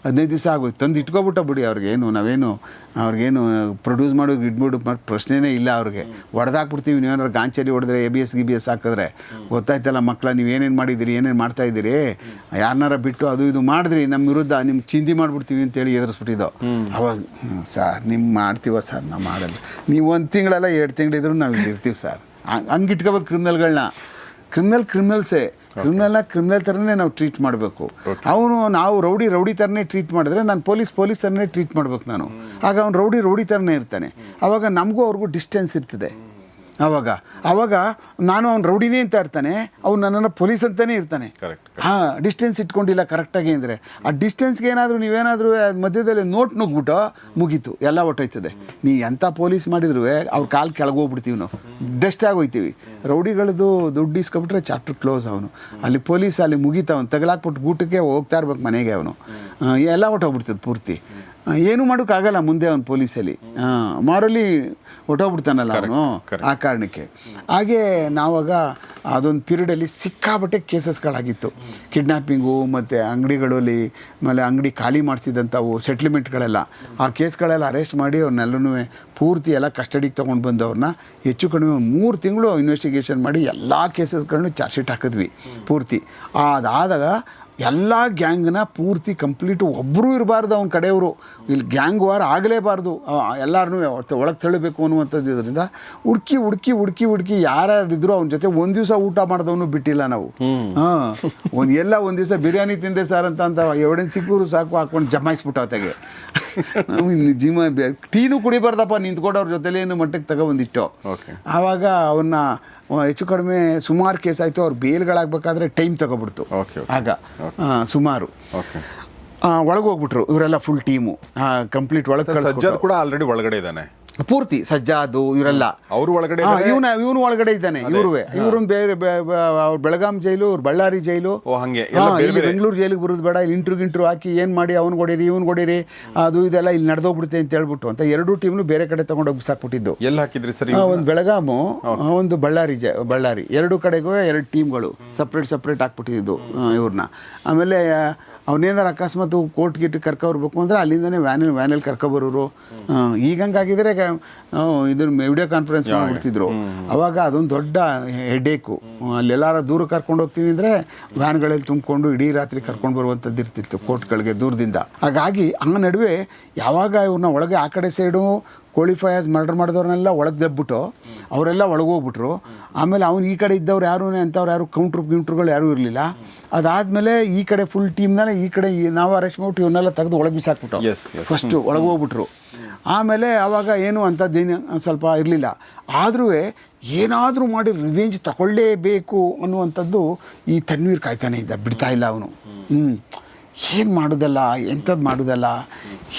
15 ದಿವಸ ಆಗೋಯ್ತು. ತಂದು ಇಟ್ಕೊಬಿಟ್ಟ ಬಿಡಿ ಅವ್ರಿಗೇನು ಪ್ರೊಡ್ಯೂಸ್ ಮಾಡೋದು ಇಡ್ಬಿಡು ಪ್ರಶ್ನೆನೇ ಇಲ್ಲ. ಅವ್ರಿಗೆ ಹೊಡೆದಾಕ್ಬಿಡ್ತೀವಿ, ನೀವೇನಾರು ಗಾಂಚಲಿ ಹೊಡೆದ್ರೆ ABS ಹಾಕಿದ್ರೆ ಗೊತ್ತಾಯ್ತಲ್ಲ ಮಕ್ಕಳ, ನೀವು ಏನೇನು ಮಾಡಿದ್ದೀರಿ, ಏನೇನು ಮಾಡ್ತಾಯಿದ್ದೀರಿ, ಯಾರನ್ನಾರ ಬಿಟ್ಟು ಅದು ಇದು ಮಾಡಿದ್ರಿ ನಮ್ಮ ವಿರುದ್ಧ ನಿಮ್ಮ ಚಿಂದಿ ಮಾಡಿಬಿಡ್ತೀವಿ ಅಂತೇಳಿ ಎದುರಿಸ್ಬಿಟ್ಟಿದ್ದೋ. ಅವಾಗ ಸರ್ ನಿಮ್ಮ ಮಾಡ್ತೀವ ಸರ್, ನಾವು ಮಾಡಲ್ಲ, ನೀವು 1 ತಿಂಗಳೆಲ್ಲ 2 ತಿಂಗಳಿದ್ರು ನಾವು ಇಲ್ಲಿ ಇರ್ತೀವಿ ಸರ್. ಹಂಗೆ ಇಟ್ಕೋಬೇಕು ಕ್ರಿಮಿನಲ್ಗಳನ್ನ. ಕ್ರಿಮಿನಲ್ಸೇ ಕ್ರಿಮಿನಲ್ ಥರನೇ ನಾವು ಟ್ರೀಟ್ ಮಾಡಬೇಕು. ನಾವು ರೌಡಿ ಥರನೇ ಟ್ರೀಟ್ ಮಾಡಿದ್ರೆ ನಾನು ಪೊಲೀಸ್ ಥರನೇ ಟ್ರೀಟ್ ಮಾಡ್ಬೇಕು ನಾನು. ಆಗ ಅವ್ನು ರೌಡಿ ಥರನೇ ಇರ್ತಾನೆ. ಆವಾಗ ನಮಗೂ ಅವ್ರಿಗೂ ಡಿಸ್ಟೆನ್ಸ್ ಇರ್ತದೆ. ಆವಾಗ ನಾನು ಅವ್ನು ರೌಡಿನೇ ಅಂತ ಇರ್ತಾನೆ, ಅವ್ನು ನನ್ನನ್ನು ಪೊಲೀಸ್ ಅಂತಲೇ ಇರ್ತಾನೆ. ಡಿಸ್ಟೆನ್ಸ್ ಇಟ್ಕೊಂಡಿಲ್ಲ ಕರೆಕ್ಟಾಗಿ ಅಂದರೆ ಆ ಡಿಸ್ಟೆನ್ಸ್ಗೆ ನೀವೇನಾದರೂ ಮಧ್ಯದಲ್ಲಿ ನೋಟ್ ನುಗ್ಬಿಟ್ಟು ಮುಗೀತು, ಎಲ್ಲ ಹೊಟ್ಟೋಯ್ತದೆ. ನೀವು ಎಂಥ ಪೊಲೀಸ್ ಮಾಡಿದ್ರು ಅವ್ರ ಕಾಲು ಕೆಳಗೋಗ್ಬಿಡ್ತೀವಿ, ನಾವು ಡಸ್ಟ್ ಆಗೋಯ್ತೀವಿ. ರೌಡಿಗಳದ್ದು ದುಡ್ಡು ಇಸ್ಕೊಬಿಟ್ರೆ ಚಾಪ್ಟರ್ ಕ್ಲೋಸ್. ಅವನು ಅಲ್ಲಿ ಪೊಲೀಸ್ ಅಲ್ಲಿ ಮುಗೀತಾ, ಅವ್ನು ತಗಲಾಕ್ಬಿಟ್ಟು ಗೂಟಕ್ಕೆ ಹೋಗ್ತಾ ಇರ್ಬೇಕು ಮನೆಗೆ, ಅವನು ಎಲ್ಲ ಹೊಟ್ಟೋಗ್ಬಿಡ್ತದೆ ಪೂರ್ತಿ. ಏನೂ ಮಾಡೋಕ್ಕಾಗಲ್ಲ ಮುಂದೆ ಅವನು ಪೊಲೀಸಲ್ಲಿ ಮಾರಲ್ಲಿ ಹೊಟ್ಟೋಗ್ಬಿಡ್ತಾನಲ್ಲ ಅವನು. ಆ ಕಾರಣಕ್ಕೆ ಹಾಗೆ ನಾವಾಗ ಅದೊಂದು ಪೀರಿಯಡಲ್ಲಿ ಸಿಕ್ಕಾಬಟ್ಟೆ ಕೇಸಸ್ಗಳಾಗಿತ್ತು. ಕಿಡ್ನ್ಯಾಪಿಂಗು ಮತ್ತು ಅಂಗಡಿಗಳಲ್ಲಿ, ಆಮೇಲೆ ಅಂಗಡಿ ಖಾಲಿ ಮಾಡಿಸಿದಂಥವು ಸೆಟ್ಲ್ಮೆಂಟ್ಗಳೆಲ್ಲ, ಆ ಕೇಸ್ಗಳೆಲ್ಲ ಅರೆಸ್ಟ್ ಮಾಡಿ ಅವ್ರನ್ನೆಲ್ಲನೂ ಪೂರ್ತಿ ಎಲ್ಲ ಕಸ್ಟಡಿಗೆ ತೊಗೊಂಡು ಬಂದವ್ರನ್ನ ಹೆಚ್ಚು ಕಡಿಮೆ 3 ತಿಂಗಳು ಇನ್ವೆಸ್ಟಿಗೇಷನ್ ಮಾಡಿ ಎಲ್ಲ ಕೇಸಸ್ಗಳನ್ನೂ ಚಾರ್ಜ್ ಶೀಟ್ ಹಾಕಿದ್ವಿ ಪೂರ್ತಿ. ಅದಾದಾಗ ಎಲ್ಲ ಗ್ಯಾಂಗ್ನ ಪೂರ್ತಿ ಕಂಪ್ಲೀಟು ಒಬ್ಬರೂ ಇರಬಾರ್ದು ಅವನ ಕಡೆಯವರು. ಇಲ್ಲಿ ಗ್ಯಾಂಗ್ ವಾರ್ ಆಗಲೇಬಾರ್ದು, ಎಲ್ಲರನ್ನೂ ಒಳಗೆ ತಳ್ಳಬೇಕು ಅನ್ನುವಂಥದ್ದು. ಇದರಿಂದ ಹುಡುಕಿ ಯಾರ್ಯಾರಿದ್ರು ಅವನ ಜೊತೆ ಒಂದು ದಿವಸ ಊಟ ಮಾಡಿದವನು ಬಿಟ್ಟಿಲ್ಲ ನಾವು. ಒಂದು ದಿವಸ ಬಿರಿಯಾನಿ ತಿಂದೆ ಸರ್ ಅಂತ ಎವಿಡೆನ್ಸ್ ಸಿಕ್ಕೂರು ಸಾಕು ಹಾಕ್ಕೊಂಡು ಜಮಾಯಿಸ್ಬಿಟ್ಟು ಆತಗೆ. ಟೀನು ಕುಡಿಬಾರ್ದಪ್ಪ, ನಿಂತ್ಕೊಂಡವ್ರ ಜೊತೆಲಿ ಏನು ಮಟ್ಟಕ್ಕೆ ತಗೊಬಂದಿಟ್ಟು. ಆವಾಗ ಅವನ್ನ ಹೆಚ್ಚು ಕಡಿಮೆ ಸುಮಾರು ಕೇಸ್ ಆಯಿತು. ಅವ್ರು ಬೇಲ್ಗಳಾಗಬೇಕಾದ್ರೆ ಟೈಮ್ ತಗೊಬಿಡ್ತು. ಆಗ ಸುಮಾರು ಒಳಗೆ ಹೋಗ್ಬಿಟ್ರು ಇವರೆಲ್ಲ ಫುಲ್ ಟೀಮು ಕಂಪ್ಲೀಟ್ ಒಳಗೆ. ಸಜ್ಜಾದ್ ಕೂಡ ಆಲ್ರೆಡಿ ಒಳಗಡೆ ಇದ್ದಾನೆ ಪೂರ್ತಿ. ಸಜ್ಜಾದು ಇವರೆಲ್ಲ ಅವರು ಒಳಗಡೆ, ಇವನು ಒಳಗಡೆ ಇದ್ದಾನೆ. ಇವರು ಬೇರೆ ಬೆಳಗಾಂ ಜೈಲು, ಬಳ್ಳಾರಿ ಜೈಲು, ಬೆಂಗಳೂರು ಜೈಲಿಗೆ ಬರೋದು ಬೇಡ, ಇಲ್ಲಿ ಇಂಟ್ರು ಹಾಕಿ ಏನು ಮಾಡಿ ಅವ್ನು ಕೊಡಿರಿ ಇವನು ಕೊಡಿರಿ ಅದು ಇದೆಲ್ಲ ಇಲ್ಲಿ ನಡೆದೋಗ್ಬಿಡುತ್ತೆ ಅಂತ ಹೇಳ್ಬಿಟ್ಟು ಅಂತ 2 ಟೀಮ್ನು ಬೇರೆ ಕಡೆ ತಗೊಂಡೋಗಿ ಬಿಸಾಕ್ಬಿಟ್ಟಿದ್ದು. ಎಲ್ಲಿ ಹಾಕಿದ್ರಿ ಸರಿ? ಒಂದು ಬೆಳಗಾಮು, ಒಂದು ಬಳ್ಳಾರಿ 2 ಕಡೆಗೂ 2 ಟೀಮ್ಗಳು ಸಪ್ರೇಟ್ ಹಾಕ್ಬಿಟ್ಟಿದ್ದು ಇವ್ರನ್ನ. ಆಮೇಲೆ ಅವನೇನಾರು ಅಕಸ್ಮಾತ್ ಕೋರ್ಟ್ ಗಿಟ್ ಕರ್ಕೊಬರ್ಬೇಕು ಅಂದರೆ ಅಲ್ಲಿಂದನೇ ವ್ಯಾನಲ್ಲಿ ಕರ್ಕೊಬರೋರು. ಈಗ ಹಂಗಾಗಿದ್ರೆ ಇದನ್ನು ವಿಡಿಯೋ ಕಾನ್ಫರೆನ್ಸ್ ಮಾಡ್ಬಿಡ್ತಿದ್ರು. ಅವಾಗ ಅದೊಂದು ದೊಡ್ಡ ಹೆಡೇಕು. ಅಲ್ಲೆಲ್ಲಾರ ದೂರ ಕರ್ಕೊಂಡು ಹೋಗ್ತೀವಿ ಅಂದರೆ ವ್ಯಾನ್ಗಳಲ್ಲಿ ತುಂಬಿಕೊಂಡು ಇಡೀ ರಾತ್ರಿ ಕರ್ಕೊಂಡು ಬರುವಂಥದ್ದು ಇರ್ತಿತ್ತು ಕೋರ್ಟ್ಗಳಿಗೆ ದೂರದಿಂದ. ಹಾಗಾಗಿ ಆ ನಡುವೆ ಯಾವಾಗ ಇವ್ರನ್ನ ಒಳಗೆ ಆ ಕಡೆ ಸೈಡು ಕ್ವಾಲಿಫೈಯರ್ಸ್ ಮರ್ಡರ್ ಮಾಡಿದವ್ರನ್ನೆಲ್ಲ ಒಳಗೆ ದಬ್ಬಿಟ್ಟು ಅವರೆಲ್ಲ ಒಳಗೋಗ್ಬಿಟ್ರು. ಆಮೇಲೆ ಅವ್ನು ಈ ಕಡೆ ಇದ್ದವ್ರು ಯಾರೂ ಅಂಥವ್ರು ಯಾರು ಕೌಂಟ್ರುಗಳು ಯಾರೂ ಇರಲಿಲ್ಲ. ಅದಾದಮೇಲೆ ಈ ಕಡೆ ಫುಲ್ ಟೀಮ್ನಲ್ಲೇ ಈ ಕಡೆ ನಾವು ಅರೆಸ್ಟ್ ಮಾಡ್ಬಿಟ್ಟು ಇವನ್ನೆಲ್ಲ ತೆಗೆದು ಒಳಗೆ ಬಿಸಾಕ್ಬಿಟ್ಟು ಫಸ್ಟು ಒಳಗೆ ಹೋಗ್ಬಿಟ್ರು. ಆಮೇಲೆ ಆವಾಗ ಏನು ಅಂಥದ್ದೇನು ಸ್ವಲ್ಪ ಇರಲಿಲ್ಲ. ಆದರೂ ಏನಾದರೂ ಮಾಡಿ ರಿವೆಂಜ್ ತಗೊಳ್ಳೇಬೇಕು ಅನ್ನುವಂಥದ್ದು ಈ ತನ್ವೀರ್ ಕಾಯ್ತಾನೆ ಇದ್ದ, ಬಿಡ್ತಾ ಇಲ್ಲ ಅವನು. ಏನು ಮಾಡೋದಲ್ಲ, ಎಂಥದ್ದು ಮಾಡೋದಲ್ಲ,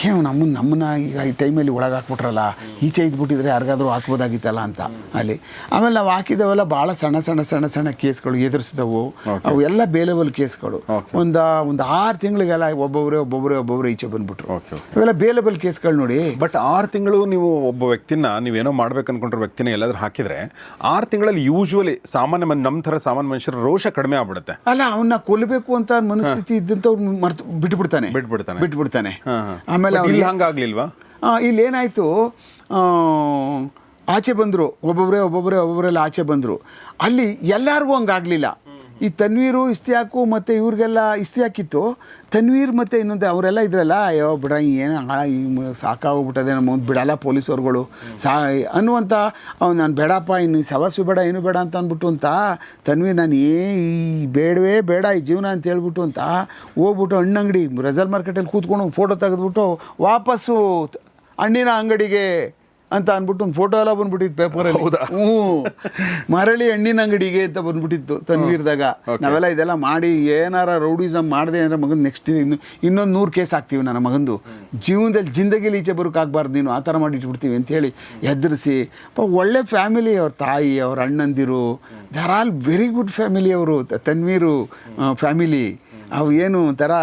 ಏನು ನಮ್ಮನ್ನ ಈಗ ಈ ಟೈಮಲ್ಲಿ ಒಳಗೆ ಹಾಕ್ಬಿಟ್ರಲ್ಲ, ಈಚೆ ಇದ್ಬಿಟ್ಟಿದ್ರೆ ಯಾರಿಗಾದ್ರೂ ಹಾಕ್ಬೋದಾಗಿತ್ತಲ್ಲ ಅಂತ ಅಲ್ಲಿ. ಆಮೇಲೆ ನಾವು ಹಾಕಿದವೆಲ್ಲ ಭಾಳ ಸಣ್ಣ ಕೇಸ್ಗಳು ಎದುರಿಸಿದವು. ಅವು ಎಲ್ಲ ಬೇಲೆಬಲ್ ಕೇಸ್ಗಳು. ಒಂದು 6 ತಿಂಗಳಿಗೆಲ್ಲ ಒಬ್ಬೊಬ್ಬರೇ ಈಚೆ ಬಂದ್ಬಿಟ್ರು. ಇವೆಲ್ಲ ಬೇಲೆಬಲ್ ಕೇಸ್ಗಳು ನೋಡಿ. ಬಟ್ 6 ತಿಂಗಳು ನೀವು ಒಬ್ಬ ವ್ಯಕ್ತಿನ ನೀವೇನೋ ಮಾಡ್ಬೇಕು ಅನ್ಕೊಂಡಿರೋ ವ್ಯಕ್ತಿನ ಎಲ್ಲಾದ್ರೂ ಹಾಕಿದ್ರೆ 6 ತಿಂಗಳಲ್ಲಿ ಯೂಶುವಲಿ ನಮ್ಮ ಥರ ಸಾಮಾನ್ಯ ಮನುಷ್ಯರ ರೋಷ ಕಡಿಮೆ ಆಗ್ಬಿಡುತ್ತೆ. ಅಲ್ಲ, ಅವನ್ನ ಕೊಲ್ಲಬೇಕು ಅಂತ ಮನಸ್ಥಿತಿ ಇದ್ದಂಥವ್ರು ಬಿಟ್ಬಿಡ್ತಾನೆ. ಆಮೇಲೆ ಹಂಗಾಗ್ಲಿಲ್ವಾ? ಇಲ್ಲಿ ಏನಾಯ್ತು, ಆಚೆ ಬಂದರು ಒಬ್ಬೊಬ್ಬರೆಲ್ಲ ಆಚೆ ಬಂದರು. ಅಲ್ಲಿ ಎಲ್ಲರಿಗೂ ಹಂಗಾಗಲಿಲ್ಲ. ಈ ತನ್ವೀರು, ಇಸ್ತಿಯಾಕು ಮತ್ತು ಇವ್ರಿಗೆಲ್ಲ ಇಸ್ತಿಯಾಕಿತ್ತು. ತನ್ವೀರ್ ಮತ್ತು ಇನ್ನೊಂದು ಅವರೆಲ್ಲ ಇದ್ರಲ್ಲ, ಅಯ್ಯೋ ಬಿಡ ಏನು ಸಾಕಾಗೋಗ್ಬಿಟ್ಟದೆ ನಮ್ಮ ಮುಂದೆ ಬಿಡಲ್ಲ ಪೊಲೀಸವ್ರುಗಳು ಅನ್ನುವಂಥ ನಾನು ಬೇಡಪ್ಪ, ಇನ್ನು ಸವಸ್ವಿ ಬೇಡ ಏನು ಬೇಡ ಅಂತ ಅಂದ್ಬಿಟ್ಟು ಅಂತ ತನ್ವೀರ್ ನಾನು ಈ ಬೇಡವೇ ಬೇಡ ಈ ಜೀವನ ಅಂತ ಹೇಳ್ಬಿಟ್ಟು ಅಂತ ಹೋಗ್ಬಿಟ್ಟು ಹಣ್ಣಂಗಡಿ ರೆಸಲ್ ಮಾರ್ಕೆಟಲ್ಲಿ ಕೂತ್ಕೊಂಡು ಫೋಟೋ ತೆಗೆದ್ಬಿಟ್ಟು ವಾಪಸ್ಸು ಹಣ್ಣಿನ ಅಂಗಡಿಗೆ ಅಂತ ಅಂದ್ಬಿಟ್ಟು ಒಂದು ಫೋಟೋ ಎಲ್ಲ ಬಂದ್ಬಿಟ್ಟಿತ್ತು ಪೇಪರಲ್ಲಿ. ಮರಳಿ ಹಣ್ಣಿನ ಅಂಗಡಿಗೆ ಅಂತ ಬಂದ್ಬಿಟ್ಟಿತ್ತು ತನ್ವೀರ್ದಾಗ. ನಾವೆಲ್ಲ ಇದೆಲ್ಲ ಮಾಡಿ ಏನಾರ ರೌಡಿಸಮ್ ಮಾಡಿದೆ ಅಂದರೆ ಮಗನ ನೆಕ್ಸ್ಟ್ ಇನ್ನೊಂದು 100 ಕೇಸ್ ಹಾಕ್ತೀವಿ ನನ್ನ ಮಗಂದು, ಜೀವನದಲ್ಲಿ ಜಿಂದಗಿಲಿ ಈಚೆ ಬರೋಕ್ಕಾಗಬಾರ್ದು ನೀನು, ಆ ಥರ ಮಾಡಿ ಇಟ್ಬಿಡ್ತೀವಿ ಅಂಥೇಳಿ ಎದುರಿಸಿ. ಒಳ್ಳೆ ಫ್ಯಾಮಿಲಿ, ಅವ್ರ ತಾಯಿ, ಅವ್ರ ಅಣ್ಣಂದಿರು, they are all very good family ಅವರು. ತನ್ವೀರು ಫ್ಯಾಮಿಲಿ ಅವು ಏನು ಒಂಥರ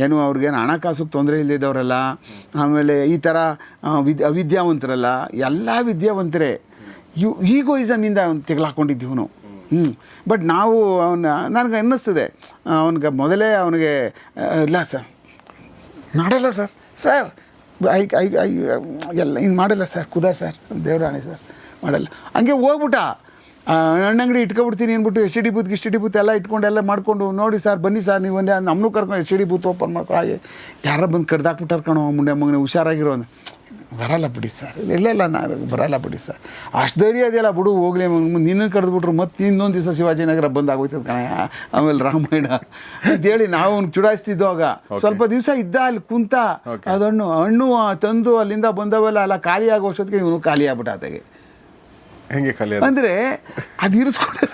ಏನು ಅವ್ರಿಗೇನು ಹಣಕಾಸಿಗೆ ತೊಂದರೆ ಇಲ್ಲದಿದ್ದವರಲ್ಲ. ಆಮೇಲೆ ಈ ಥರ ಅವಿದ್ಯಾವಂತರಲ್ಲ, ಎಲ್ಲ ವಿದ್ಯಾವಂತರೇ. ಈಗೋಯಿಸಮಿಂದ ಅವ್ನು ತೆಗೆಲಾಕೊಂಡಿದ್ದೀವನು. ಬಟ್ ನಾವು ನನಗೆ ಅನ್ನಿಸ್ತದೆ ಅವನಿಗೆ ಮೊದಲೇ ಅವನಿಗೆ ಇಲ್ಲ ಸರ್ ಮಾಡಲ್ಲ ಸರ್ ಎಲ್ಲ ಹಿಂಗೆ ಮಾಡಲ್ಲ ಸರ್, ಸರ್ ದೇವರಾಣೆ ಸರ್ ಮಾಡಲ್ಲ, ಹಂಗೆ ಹೋಗ್ಬಿಟ್ಟ. ಹಣ್ಣಂಗಡಿ ಇಟ್ಕೊಬಿಡ್ತೀನಿ ಅಂದ್ಬಿಟ್ಟು ಎಸ್ ಡಿ ಬೂತ್ ಎಲ್ಲ ಇಟ್ಕೊಂಡು ಎಲ್ಲ ಮಾಡಿಕೊಂಡು ನೋಡಿ ಸರ್ ಬನ್ನಿ ಸರ್ ನೀವು ಒಂದೇ ನಮ್ಮನ್ನು ಕರ್ಕೊಂಡು ಎಸ್ ಡಿ ಬೂತ್ ಓಪನ್ ಮಾಡ್ಕೊಂಡು ಹಾಗೆ ಯಾರ ಬಂದು ಕಡ್ದಾಕ್ಬಿಟ್ಟಾರ ಕಣೋ ಮುಂಡೆ ಮಗನೇ ಹುಷಾರಾಗಿರೋ ಬರಲ್ಲ ಬಿಡಿ ಸರ್, ಇಲ್ಲ ನಾನು ಬರಲ್ಲ ಬಿಡಿ ಸರ್, ಅಷ್ಟು ಧೈರ್ಯ ಅದೆಲ್ಲ ಬಿಡು ಹೋಗ್ಲಿ ನಿನ್ನನ್ನು ಕರೆದ್ಬಿಟ್ರು ಮತ್ತೆ ಇನ್ನೊಂದು ದಿವಸ ಶಿವಾಜಿನಗರ ಬಂದಾಗೋಯ್ತದೆ ಕಣ, ಆಮೇಲೆ ರಾಮಾಯಣ ಅಂತೇಳಿ ನಾವು ಅವ್ನಿಗೆ ಚುಡಾಯಿಸ್ತಿದ್ದೋ. ಆಗ ಸ್ವಲ್ಪ ದಿವಸ ಇದ್ದ ಅಲ್ಲಿ ಕುಂತ ಅದನ್ನು ಹಣ್ಣು ತಂದು ಅಲ್ಲಿಂದ ಬಂದವೆಲ್ಲ ಎಲ್ಲ ಖಾಲಿ ಆಗೋ ಅಷ್ಟೊತ್ತಿಗೆ ಇವನು ಖಾಲಿ ಆಗ್ಬಿಟ್ಟ. ಆತಗೆ ಹೆಂಗೆ ಖಾಲಿ ಅಂದರೆ ಅದು ಇರಿಸ್ಕೊಂಡು